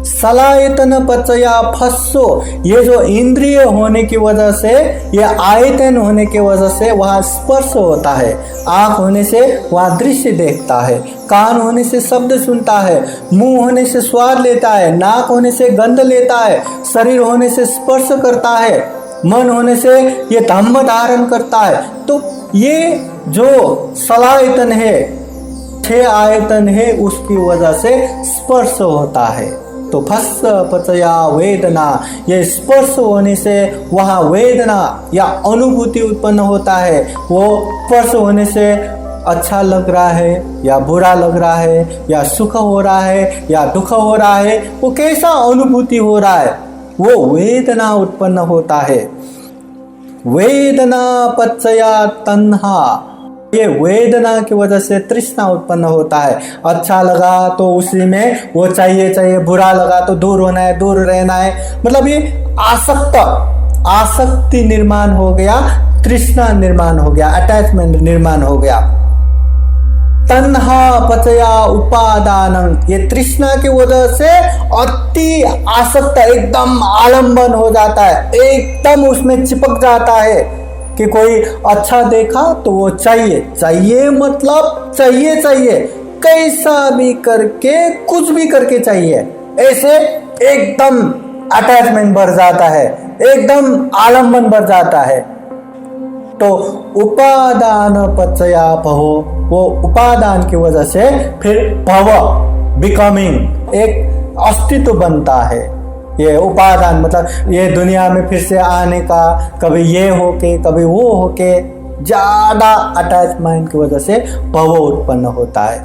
सलायतन पचया फस्सो, ये जो इंद्रिय होने की वजह से, ये आयतन होने की वजह से वहाँ स्पर्श होता है। आँख होने से वहाँ दृश्य देखता है, कान होने से शब्द सुनता है, मुंह होने से स्वाद लेता है, नाक होने से गंध लेता है, शरीर होने से स्पर्श करता है, मन होने से ये धम्म धारण करता है। तो ये जो सलायतन है, 6 आयतन है, उसकी वजह से स्पर्श होता है। तो फस्स पचया वेदना, ये स्पर्श होने से वहाँ वेदना या अनुभूति उत्पन्न होता है। वो स्पर्श होने से अच्छा लग रहा है या बुरा लग रहा है, या सुख हो रहा है या दुख हो रहा है, वो कैसा अनुभूति हो रहा है, वो वेदना उत्पन्न होता है। वेदना पचया तन्हा, ये वेदना की वजह से तृष्णा उत्पन्न होता है। अच्छा लगा तो उसी में वो चाहिए चाहिए, बुरा लगा तो दूर होना है, दूर रहना है, मतलब ये आसक्ति निर्माण हो गया, तृष्णा निर्माण हो गया, अटैचमेंट निर्माण हो गया। तन्हा पचया उपादानं, ये तृष्णा की वजह से अति आसक्त, एकदम आलंबन हो जाता है, एकदम उसमें चिपक जाता है कि कोई अच्छा देखा तो वो चाहिए चाहिए, मतलब चाहिए चाहिए, कैसा भी करके कुछ भी करके चाहिए, ऐसे एकदम अटैचमेंट बढ़ जाता है, एकदम आलंबन बढ़ जाता है। तो उपादान पचया भवो, वो उपादान की वजह से फिर भव, बिकमिंग, एक अस्तित्व बनता है। ये उपादान मतलब ये दुनिया में फिर से आने का, कभी ये होके कभी वो होके, ज्यादा अटैचमेंट की वजह से भव उत्पन्न होता है।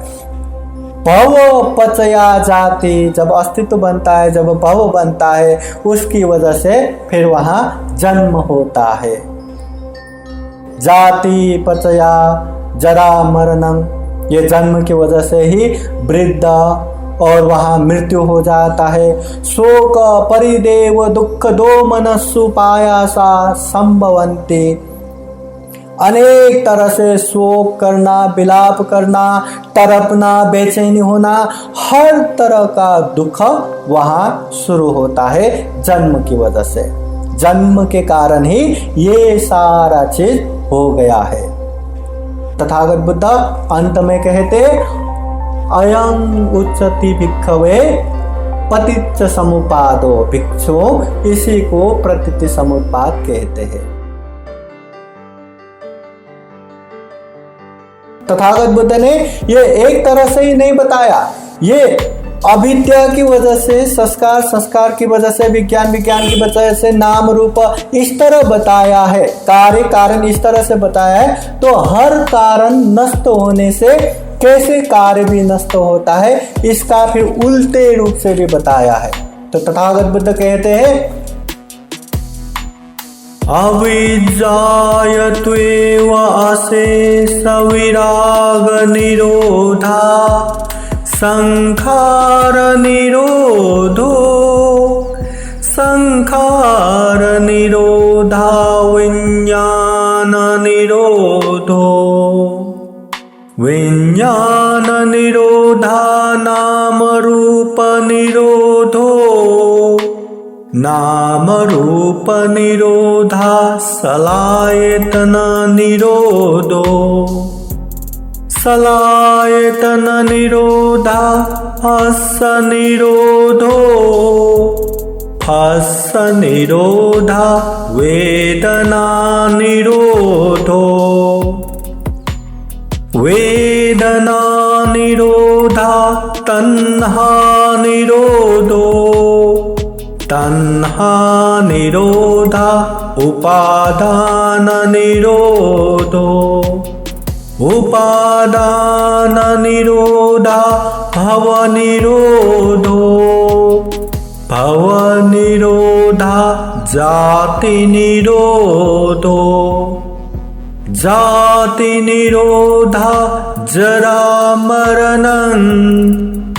भव पचया जाति, जब अस्तित्व बनता है, जब भव बनता है, उसकी वजह से फिर वहाँ जन्म होता है। जाति पचया जरा मरणं, ये जन्म की वजह से ही वृद्ध और वहाँ मृत्यु हो जाता है। शोक परिदेव दुख दोमनस्सु पायासा संभवन्ति, अनेक तरह से शोक करना, विलाप करना, तड़पना, बेचैनी होना, हर तरह का दुख वहाँ शुरू होता है जन्म की वजह से। जन्म के कारण ही ये सारा चीज हो गया है। तथागत बुद्ध अंत में कहते, अयं उच्यते भिक्खवे पतिच्च समुपादो, भिक्षु इसी को प्रतिति समुत्पाद कहते हैं। तथागत बुद्ध ने ये एक तरह से ही नहीं बताया, ये अविद्या की वजह से, संस्कार की वजह से, विज्ञान की वजह से नाम रूप इस तरह बताया है, कार्य कारण इस तरह से बताया है। तो हर कारण नष्ट होने से कैसे कार्य भी नष्ट होता है, इसका फिर उल्टे रूप से भी बताया है। तो तथागत बुद्ध कहते हैं, अविद्यायत्वेव अशेष विराग निरोधा संखार निरोधो, संखार निरोधा विज्ञान निरोधो, विज्ञान निरोधा नाम रूप निरोधो नाम रूप निरोधा सलायतन निरोधो सलायतन निरोधा फस्स निरोधो फस्स निरोधा वेदना निरोधो वेदना निरोधा तन्हा निरोधो तन्हा निरोधा उपादान निरोधो उपादान निरोधा भव निरोधो भव निरोधा जाति निरोधो जाति निरोधा जरा मरणं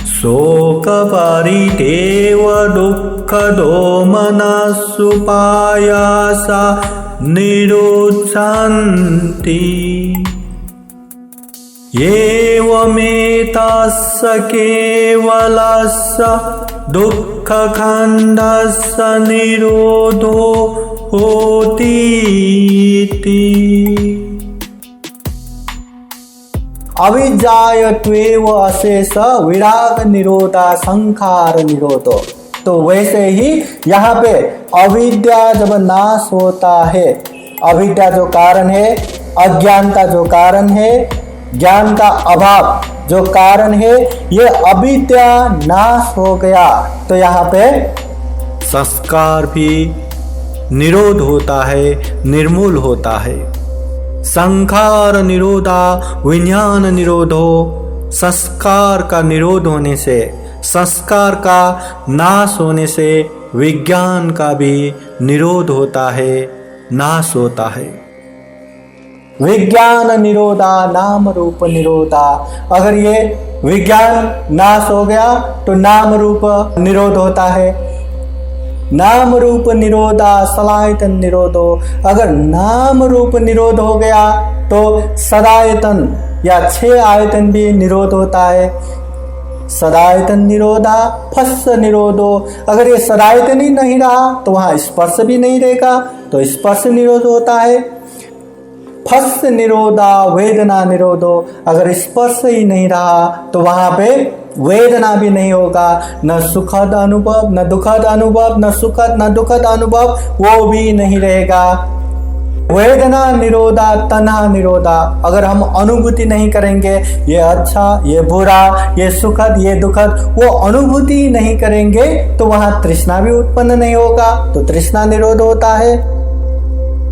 शोक परिदेव दुःख दोमनसुपायासा निरुच्छन्ति एवमेतस्य केवलस्य दुःखखण्डस्य निरोधो होतीति। अविजायत्वेव अशेष विराग निरोधा संखार निरोधो। तो वैसे ही यहाँ पे अविद्या जब नाश होता है, अविद्या जो कारण है, अज्ञानता जो कारण है, ज्ञान का अभाव जो कारण है, ये अविद्या नाश हो गया तो यहाँ पे संस्कार भी निरोध होता है, निर्मूल होता है। संखार निरोधा विज्ञान निरोधो। संस्कार का निरोध होने से, संस्कार का नाश होने से विज्ञान का भी निरोध होता है, नाश होता है। विज्ञान निरोधा नाम रूप निरोधा। अगर ये विज्ञान नाश हो गया तो नाम रूप निरोध होता है। नाम रूप निरोधा सलायतन निरोधो। अगर नाम रूप निरोध हो गया तो सदायतन या 6 आयतन भी निरोध होता है। सदायतन निरोधा फस्स निरोधो। अगर ये सदायतन ही नहीं रहा तो वहाँ स्पर्श भी नहीं रहेगा, तो स्पर्श निरोध होता है। फस्स निरोधा वेदना निरोधो। अगर स्पर्श ही नहीं रहा तो वहाँ पे वेदना भी नहीं होगा, न सुखद अनुभव, न दुखद अनुभव, न सुखद न दुखद अनुभव, वो भी नहीं रहेगा। वेदना निरोधा तन्हा निरोधा। अगर हम अनुभूति नहीं करेंगे, ये अच्छा, ये बुरा, ये सुखद, ये दुखद, वो अनुभूति नहीं करेंगे तो वहाँ तृष्णा भी उत्पन्न नहीं होगा, तो तृष्णा निरोध होता है।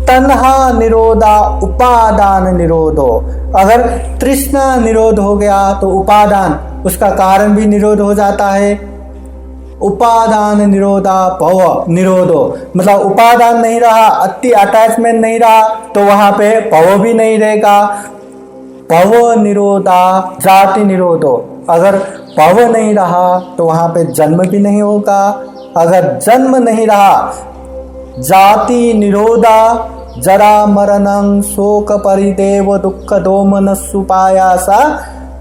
तन्हा निरोधा उपादान निरोधो। अगर तृष्णा निरोध हो गया तो उपादान, उसका कारण भी निरोध हो जाता है। उपादान निरोधा भव निरोधो। मतलब उपादान नहीं रहा, अति अटैचमेंट नहीं रहा तो वहां पे भव भी नहीं रहेगा। भव निरोधा जाति निरोधो। अगर भव नहीं रहा तो वहां पे जन्म भी नहीं होगा। अगर जन्म नहीं रहा, जाति निरोधा जरा मरणं शोक परिदेव दुःख दोमनसुपायासा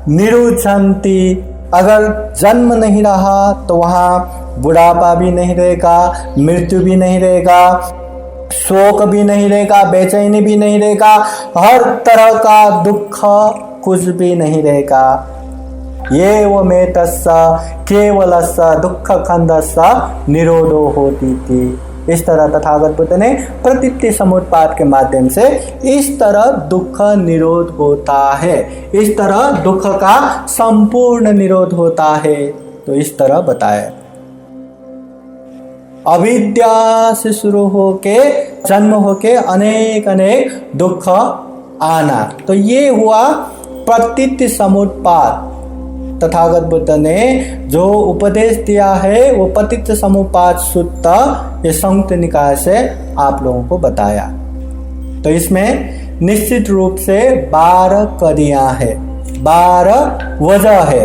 निरुच्छन्ति। अगर जन्म नहीं रहा तो वहाँ बुढ़ापा भी नहीं रहेगा, मृत्यु भी नहीं रहेगा, शोक भी नहीं रहेगा, बेचैनी भी नहीं रहेगा, हर तरह का दुख कुछ भी नहीं रहेगा। ये वो मेतस्सा केवलस्सा दुख खंडस्सा निरोधो होती थी। इस तरह तथागत बुद्ध ने प्रतीति समुत्पाद के माध्यम से इस तरह दुख निरोध होता है, इस तरह दुख का संपूर्ण निरोध होता है। तो इस तरह बताया। अविद्या से शुरू होके जन्म होके अनेक अनेक दुख आना, तो ये हुआ प्रतीति समुत्पाद। तथागत बुद्ध ने जो उपदेश दिया है वो पतित समुपाद सूत्र, ये संयुक्त निकाय से आप लोगों को बताया। तो इसमें निश्चित रूप से 12 कड़ियां है, 12 वजह है।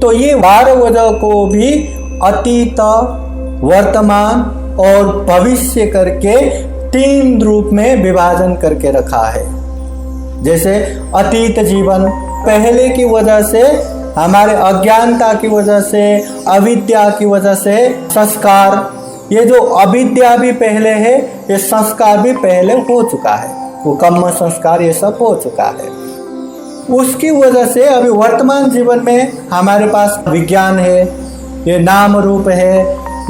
तो ये 12 वजह को भी अतीत, वर्तमान और भविष्य करके 3 रूप में विभाजन करके रखा है। जैसे अतीत जीवन, पहले की वजह से, हमारे अज्ञानता की वजह से, अविद्या की वजह से संस्कार, ये जो अविद्या भी पहले है, ये संस्कार भी पहले हो चुका है, वो कर्म संस्कार ये सब हो चुका है। उसकी वजह से अभी वर्तमान जीवन में हमारे पास विज्ञान है, ये नाम रूप है,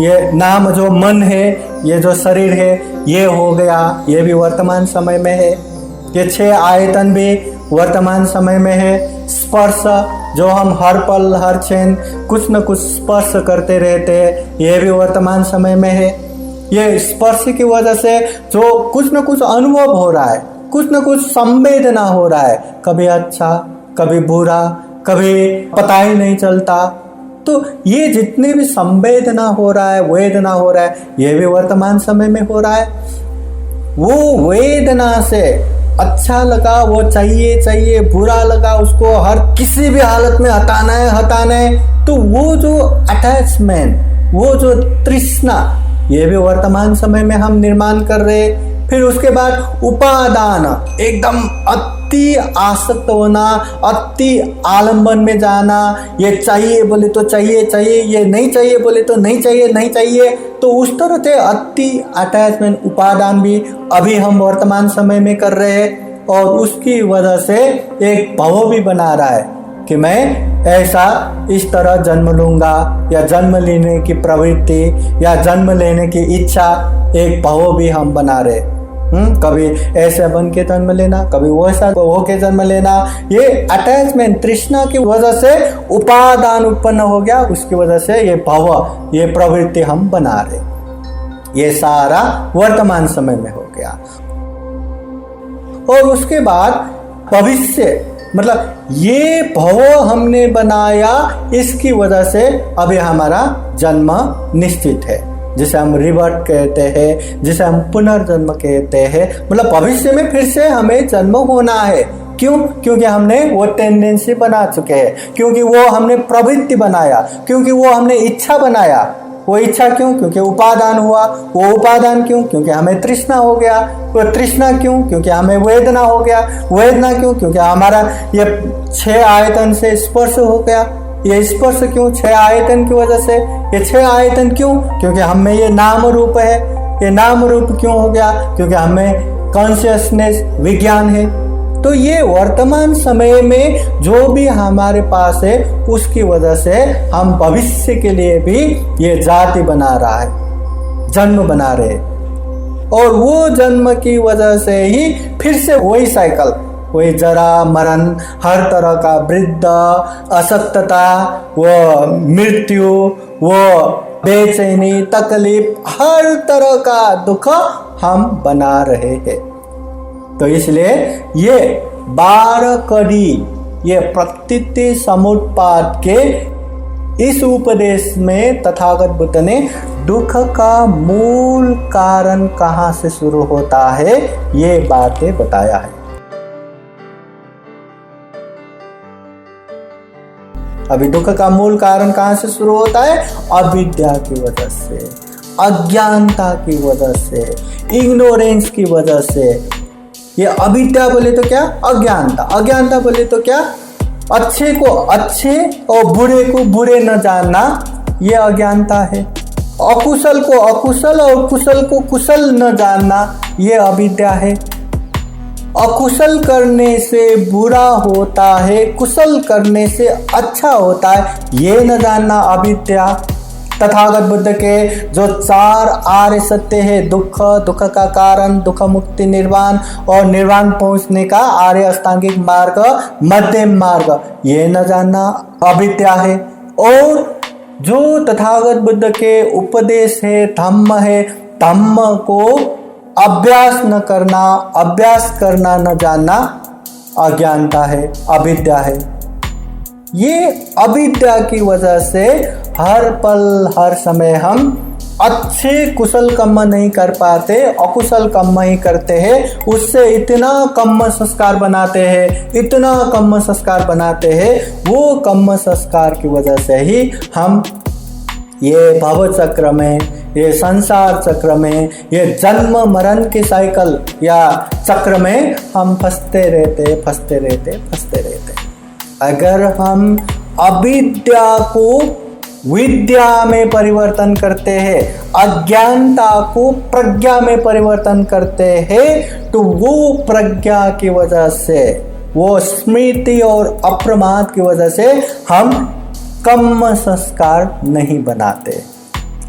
ये नाम जो मन है, ये जो शरीर है, ये हो गया, ये भी वर्तमान समय में है। ये 6 आयतन भी वर्तमान समय में है। स्पर्श जो हम हर पल हर क्षण कुछ न कुछ स्पर्श करते रहते हैं, ये भी वर्तमान समय में है। ये स्पर्श की वजह से जो कुछ न कुछ अनुभव हो रहा है, कुछ न कुछ संवेदना हो रहा है, कभी अच्छा कभी बुरा, कभी पता ही नहीं चलता, तो ये जितने भी संवेदना हो रहा है, वेदना हो रहा है, ये भी वर्तमान समय में हो रहा है। वो वेदना से अच्छा लगा वो चाहिए, बुरा लगा उसको हर किसी भी हालत में हटाना है, तो वो जो अटैचमेंट, वो जो तृष्णा, ये भी वर्तमान समय में हम निर्माण कर रहे हैं। फिर उसके बाद उपादान, एकदम अति आसक्त होना, अति आलंबन में जाना, ये चाहिए बोले तो चाहिए, ये नहीं चाहिए बोले तो नहीं चाहिए, तो उस तरह से अति अटैचमेंट, उपादान भी अभी हम वर्तमान समय में कर रहे हैं। और उसकी वजह से एक भव भी बना रहा है कि मैं ऐसा इस तरह जन्म लूँगा, या जन्म लेने की प्रवृत्ति या जन्म लेने की इच्छा, एक भव भी हम बना रहे। कभी ऐसे बन के जन्म लेना, कभी वैसा हो के जन्म लेना, ये अटैचमेंट तृष्णा की वजह से उपादान उत्पन्न हो गया, उसकी वजह से ये भव, ये प्रवृत्ति हम बना रहे। ये सारा वर्तमान समय में हो गया। और उसके बाद भविष्य, मतलब ये भव हमने बनाया, इसकी वजह से अभी हमारा जन्म निश्चित है, जिसे हम रिबर्थ कहते हैं, जिसे हम पुनर्जन्म कहते हैं। मतलब भविष्य में फिर से हमें जन्म होना है। क्यों? क्योंकि हमने वो टेंडेंसी बना चुके हैं, क्योंकि वो हमने प्रवृत्ति बनाया, क्योंकि वो हमने इच्छा बनाया। वो इच्छा क्यों? क्योंकि उपादान हुआ। वो उपादान क्यों? क्योंकि हमें तृष्णा हो गया। वो तृष्णा क्यों? क्योंकि हमें वेदना हो गया। वेदना क्यों? क्योंकि हमारा ये 6 आयतन से स्पर्श हो गया। ये स्पर्श क्यों? 6 आयतन की वजह से। ये 6 आयतन क्यों? क्योंकि हमें ये नाम रूप है। ये नाम रूप क्यों हो गया? क्योंकि हमें कॉन्शियसनेस, विज्ञान है। तो ये वर्तमान समय में जो भी हमारे पास है, उसकी वजह से हम भविष्य के लिए भी ये जाति बना रहा है, जन्म बना रहे। और वो जन्म की वजह से ही फिर से वही साइकिल, वही जरा मरण, हर तरह का वृद्ध, अशक्तता, वो मृत्यु, वो बेचैनी, तकलीफ, हर तरह का दुख हम बना रहे हैं। तो इसलिए ये 12 कड़ी, ये प्रकृति समुत्पाद के इस उपदेश में तथागत बुद्ध ने दुख का मूल कारण कहाँ से शुरू होता है, ये बातें बताया है। अभी दुख का मूल कारण कहाँ से शुरू होता है? अविद्या की वजह से, अज्ञानता की वजह से, इग्नोरेंस की वजह से। ये अविद्या बोले तो क्या? अज्ञानता। अज्ञानता बोले तो क्या? अच्छे को अच्छे और बुरे को बुरे न जानना, ये अज्ञानता है। अकुशल को अकुशल और कुशल को कुशल न जानना, ये अविद्या है। अकुशल करने से बुरा होता है, कुशल करने से अच्छा होता है, ये न जानना अविद्या। तथागत बुद्ध के जो 4 आर्य सत्य है, दुख, दुख का कारण, दुख मुक्ति, निर्वाण और निर्वाण पहुंचने का आर्य अष्टांगिक मार्ग, मध्यम मार्ग, ये न जानना अविद्या है। और जो तथागत बुद्ध के उपदेश है, धम्म है, धम्म को अभ्यास न करना, अभ्यास करना न जानना अज्ञानता है, अविद्या है। ये अविद्या की वजह से हर पल हर समय हम अच्छे कुशल कर्म नहीं कर पाते, अकुशल कर्म ही करते हैं। उससे इतना कर्म संस्कार बनाते हैं, इतना कर्म संस्कार बनाते हैं, वो कर्म संस्कार की वजह से ही हम ये भव चक्र में, ये संसार चक्र में, ये जन्म मरण के साइकिल या चक्र में हम फंसते रहते। अगर हम अविद्या को विद्या में परिवर्तन करते हैं, अज्ञानता को प्रज्ञा में परिवर्तन करते हैं, तो वो प्रज्ञा की वजह से, वो स्मृति और अप्रमाद की वजह से हम कर्म संस्कार नहीं बनाते।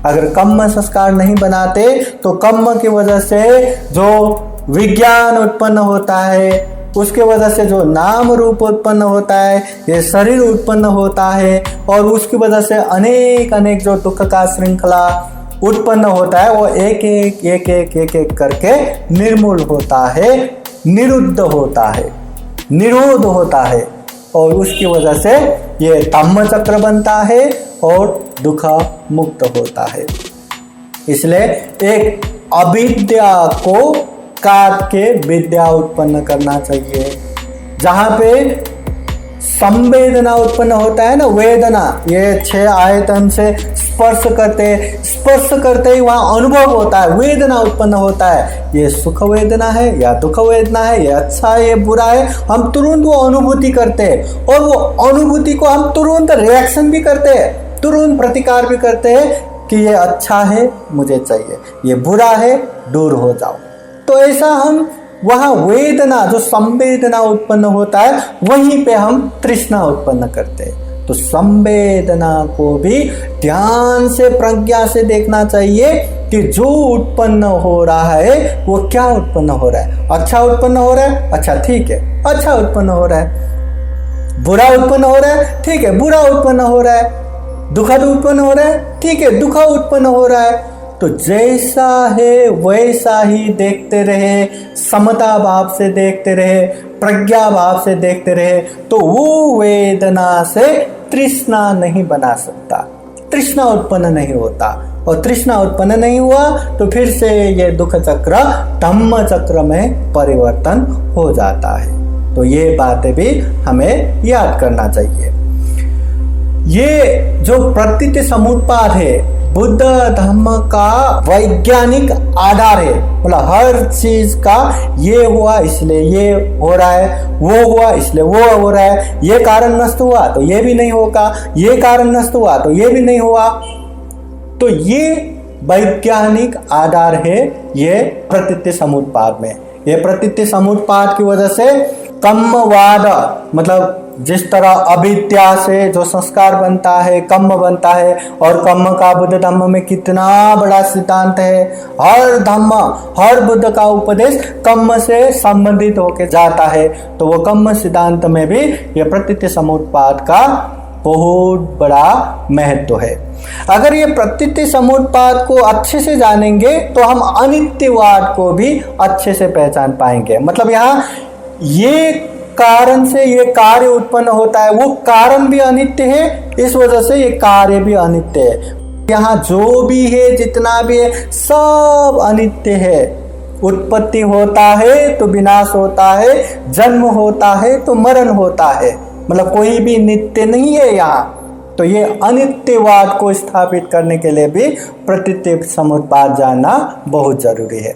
अगर कर्म संस्कार नहीं बनाते तो कर्म की वजह से जो विज्ञान उत्पन्न होता है, उसके वजह से जो नाम रूप उत्पन्न होता है, ये शरीर उत्पन्न होता है, और उसकी वजह से अनेक जो दुख का श्रृंखला उत्पन्न होता है, वो एक करके निर्मूल होता है, निरुद्ध होता है, निरोध होता है, और उसकी वजह से ये धम्म चक्र बनता है और दुख मुक्त होता है। इसलिए एक अविद्या को काट के विद्या उत्पन्न करना चाहिए। जहाँ पे संवेदना उत्पन्न होता है ना, वेदना, ये 6 आयतन से स्पर्श करते ही वहाँ अनुभव होता है, वेदना उत्पन्न होता है। ये सुख वेदना है या दुख वेदना है, ये अच्छा है ये बुरा है, हम तुरंत वो अनुभूति करते हैं, और वो अनुभूति को हम तुरंत रिएक्शन भी करते हैं, तुरंत प्रतिकार भी करते हैं कि ये अच्छा है मुझे चाहिए, ये बुरा है दूर हो जाओ। तो ऐसा हम वहाँ वेदना, जो संवेदना उत्पन्न होता है, वहीं पे हम तृष्णा उत्पन्न करते हैं। तो संवेदना को भी ध्यान से, प्रज्ञा से देखना चाहिए कि जो उत्पन्न हो रहा है वो क्या उत्पन्न हो रहा है। अच्छा उत्पन्न हो रहा है, अच्छा ठीक है, अच्छा उत्पन्न हो रहा है। बुरा उत्पन्न हो रहा है, ठीक है, बुरा उत्पन्न हो रहा है। दुखद उत्पन्न हो रहा है, ठीक है, दुख उत्पन्न हो रहा है। तो जैसा है वैसा ही देखते रहे, समता भाव से देखते रहे, प्रज्ञा भाव से देखते रहे, तो वो वेदना से तृष्णा नहीं बना सकता, तृष्णा उत्पन्न नहीं होता, और तृष्णा उत्पन्न नहीं हुआ तो फिर से ये दुख चक्र धम्म चक्र में परिवर्तन हो जाता है। तो ये बातें भी हमें याद करना चाहिए। ये जो प्रतीति समुत्पाद है, बुद्ध धर्म का वैज्ञानिक आधार है। मतलब हर चीज का ये हुआ इसलिए ये हो रहा है, वो हुआ इसलिए वो हो रहा है, ये कारण नष्ट हुआ तो ये भी नहीं होगा, ये कारण नष्ट हुआ तो ये भी नहीं हुआ। तो ये वैज्ञानिक आधार है ये प्रतीति समुत्पाद में। ये प्रतीति समुत्पाद की वजह से कर्मवाद, मतलब जिस तरह अविद्या से जो संस्कार बनता है, कर्म बनता है, और कर्म का बुद्ध धम्म में कितना बड़ा सिद्धांत है। हर धम्म, हर बुद्ध का उपदेश कर्म से संबंधित होकर जाता है। तो वो कर्म सिद्धांत में भी ये प्रतीति समुत्पाद का बहुत बड़ा महत्व है। अगर ये प्रतीति समुत्पाद को अच्छे से जानेंगे तो हम अनित्यवाद को भी अच्छे से पहचान पाएंगे। मतलब यहाँ ये कारण से ये कार्य उत्पन्न होता है, वो कारण भी अनित्य है, इस वजह से ये कार्य भी अनित्य है। यहाँ जो भी है, जितना भी है, सब अनित्य है। उत्पत्ति होता है तो विनाश होता है, जन्म होता है तो मरण होता है, मतलब कोई भी नित्य नहीं है यहाँ। तो ये अनित्यवाद को स्थापित करने के लिए भी प्रतीति समुत्पाद जानना बहुत जरूरी है।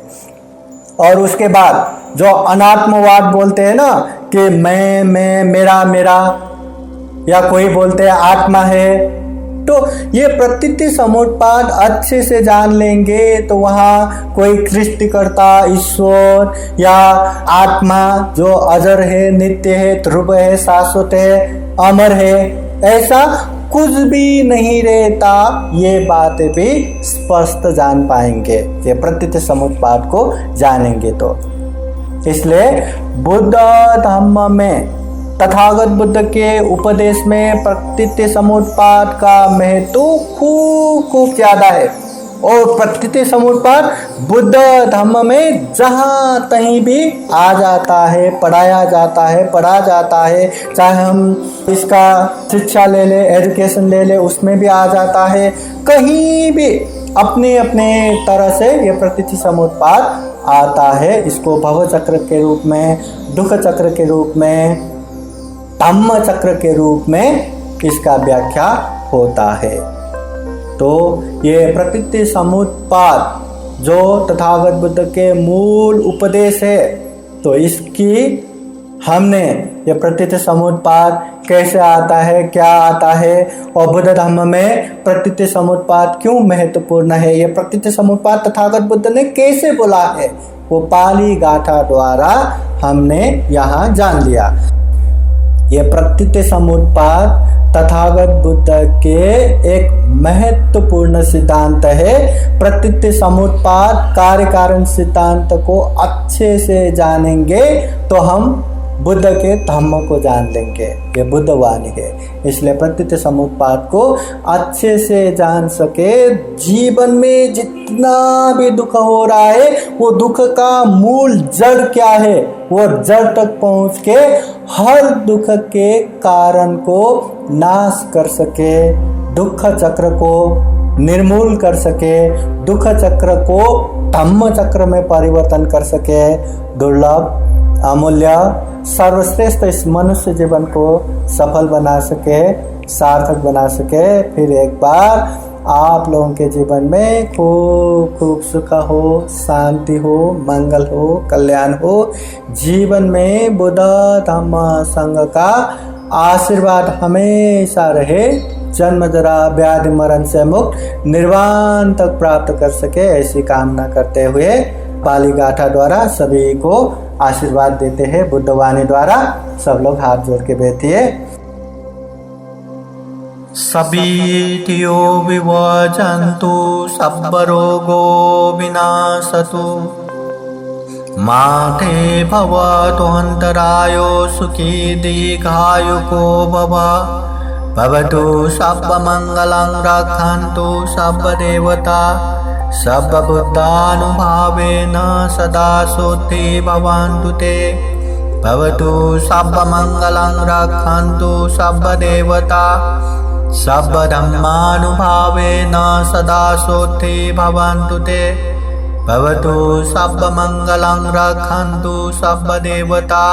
और उसके बाद जो अनात्मवाद बोलते हैं ना कि मैं, मेरा, या कोई बोलते हैं आत्मा है, तो ये प्रतीति समुत्पाद अच्छे से जान लेंगे तो वहाँ कोई सृष्टिकर्ता, ईश्वर या आत्मा जो अजर है, नित्य है, ध्रुव है, शाश्वत है, अमर है, ऐसा कुछ भी नहीं रहता। ये बातें भी स्पष्ट जान पाएंगे ये प्रतीति समुत्पाद को जानेंगे तो। इसलिए बुद्ध धम्म में, तथागत बुद्ध के उपदेश में प्रतीति समुत्पाद का महत्व खूब ज्यादा है। और प्रतीति समुत्पाद बुद्ध धम्म में जहाँ कहीं भी आ जाता है, पढ़ाया जाता है, पढ़ा जाता है। चाहे हम इसका शिक्षा ले ले, एजुकेशन ले ले, उसमें भी आ जाता है। कहीं भी अपने अपने तरह से ये प्रतीति समुत्पाद आता है। इसको भव चक्र के रूप में, दुख चक्र के रूप में, धम्म चक्र के रूप में इसका व्याख्या होता है। तो ये प्रतीति समुत्पाद जो तथागत बुद्ध के मूल उपदेश है, तो इसकी हमने ये प्रतीति समुत्पाद कैसे आता है, क्या आता है, और बुद्ध धर्म में प्रतीति समुत्पाद क्यों महत्वपूर्ण है, ये प्रतीति समुत्पाद तथागत बुद्ध ने कैसे बोला है, वो पाली गाथा द्वारा हमने यहाँ जान लिया। ये प्रतीति समुत्पाद तथागत बुद्ध के एक महत्वपूर्ण सिद्धांत है। प्रतीति समुत्पाद कार्य कारण सिद्धांत को अच्छे से जानेंगे तो हम बुद्ध के धम्म को जान लेंगे। ये बुद्ध वाणी है, इसलिए प्रतीति समुत्पाद को अच्छे से जान सके। जीवन में जितना भी दुख हो रहा है वो दुख का मूल जड़ क्या है, वो जड़ तक पहुंच के हर दुख के कारण को नाश कर सके, दुख चक्र को निर्मूल कर सके, दुख चक्र को धम्म चक्र में परिवर्तन कर सके। दुर्लभ, अमूल्य, सर्वश्रेष्ठ इस मनुष्य जीवन को सफल बना सके, सार्थक बना सके। फिर एक बार आप लोगों के जीवन में खूब खूब सुख हो, शांति हो, मंगल हो, कल्याण हो। जीवन में बुद्ध धम्म संघ का आशीर्वाद हमेशा रहे। जन्म जरा व्याधि मरण से मुक्त निर्वाण तक प्राप्त कर सके, ऐसी कामना करते हुए पाली गाथा द्वारा सभी को आशीर्वाद देते हैं। बुद्धवाणी द्वारा सब लोग हाथ जोड़ के बैठिए। सबीतियो विवजन्तु सब्बरोगो विनाशतु माते भवतु अन्तरायो सुखी दीर्घायुको भवतु सर्वमङ्गलं रक्षन्तु सर्वदेवता सर्वबुद्धानुभावेन सदा सोते भवन्तु ते। भवतु सर्वमङ्गलं रक्षन्तु सर्वदेवता सर्वधर्मानुभावेन सदा सोते भवन्तु ते। भवतु सर्वमङ्गलं रक्षन्तु सर्वदेवता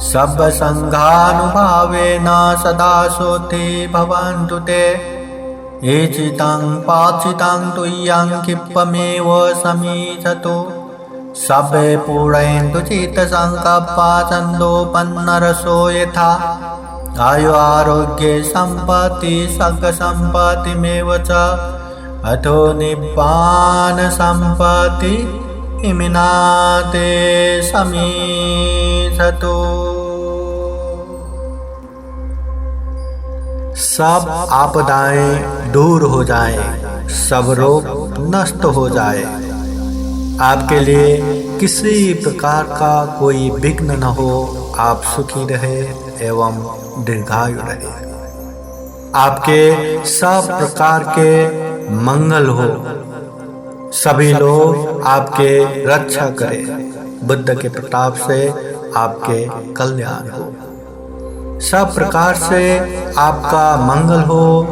सर्वसङ्घानुभावेन सदा सोते भवन्तु ते। एचितं पाचितं तुय्यं क्षिप्पमेव समीचतु सबे पूरयन्तु चित्तसङ्कल्पा छन्दोपन्नरसो यथा आयु आरोग्ये सम्पत्ति सर्गसम्पत्तिमेव च अथो निब्बान सम्पत्ति इमिनाते समीचतु। सब आपदाएं दूर हो जाएं, सब रोग नष्ट हो जाए, आपके लिए किसी प्रकार का कोई विघ्न न हो, आप सुखी रहे एवं दीर्घायु रहे, आपके सब प्रकार के मंगल हो, सभी लोग आपके रक्षा करें, बुद्ध के प्रताप से आपके कल्याण हो, सब प्रकार से आपका मंगल हो,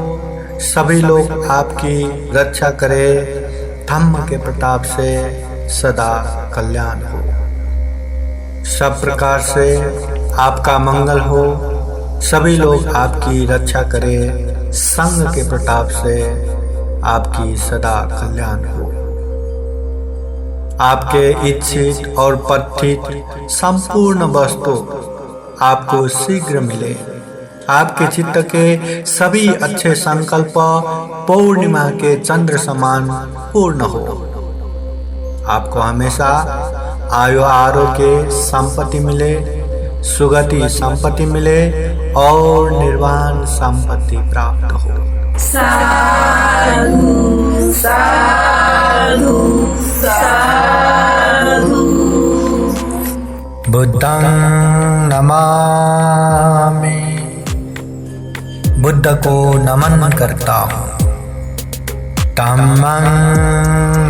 सभी लोग आपकी रक्षा करें, धम्म के प्रताप से सदा कल्याण हो, सब प्रकार से आपका मंगल हो, सभी लोग आपकी रक्षा करें, संघ के प्रताप से आपकी सदा कल्याण हो, आपके इच्छित और पठित संपूर्ण वस्तु आपको शीघ्र मिले, आपके चित्त के सभी अच्छे संकल्प पूर्णिमा के चंद्र समान पूर्ण हो, आपको हमेशा आयु आरोग्य संपत्ति मिले, सुगति संपत्ति मिले और निर्वाण संपत्ति प्राप्त हो। साधु साधु साधु। बुद्धं नमामि, बुद्ध को नमन करता हूँ। धम्मं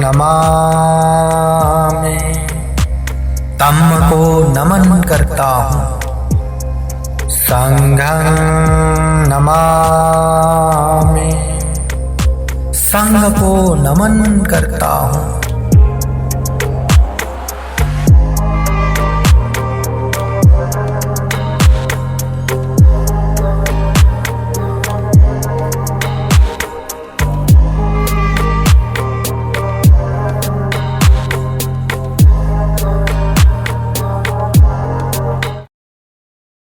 नमामि, धम्म को नमन करता हूँ। संघं नमामि, संघ को नमन करता हूँ।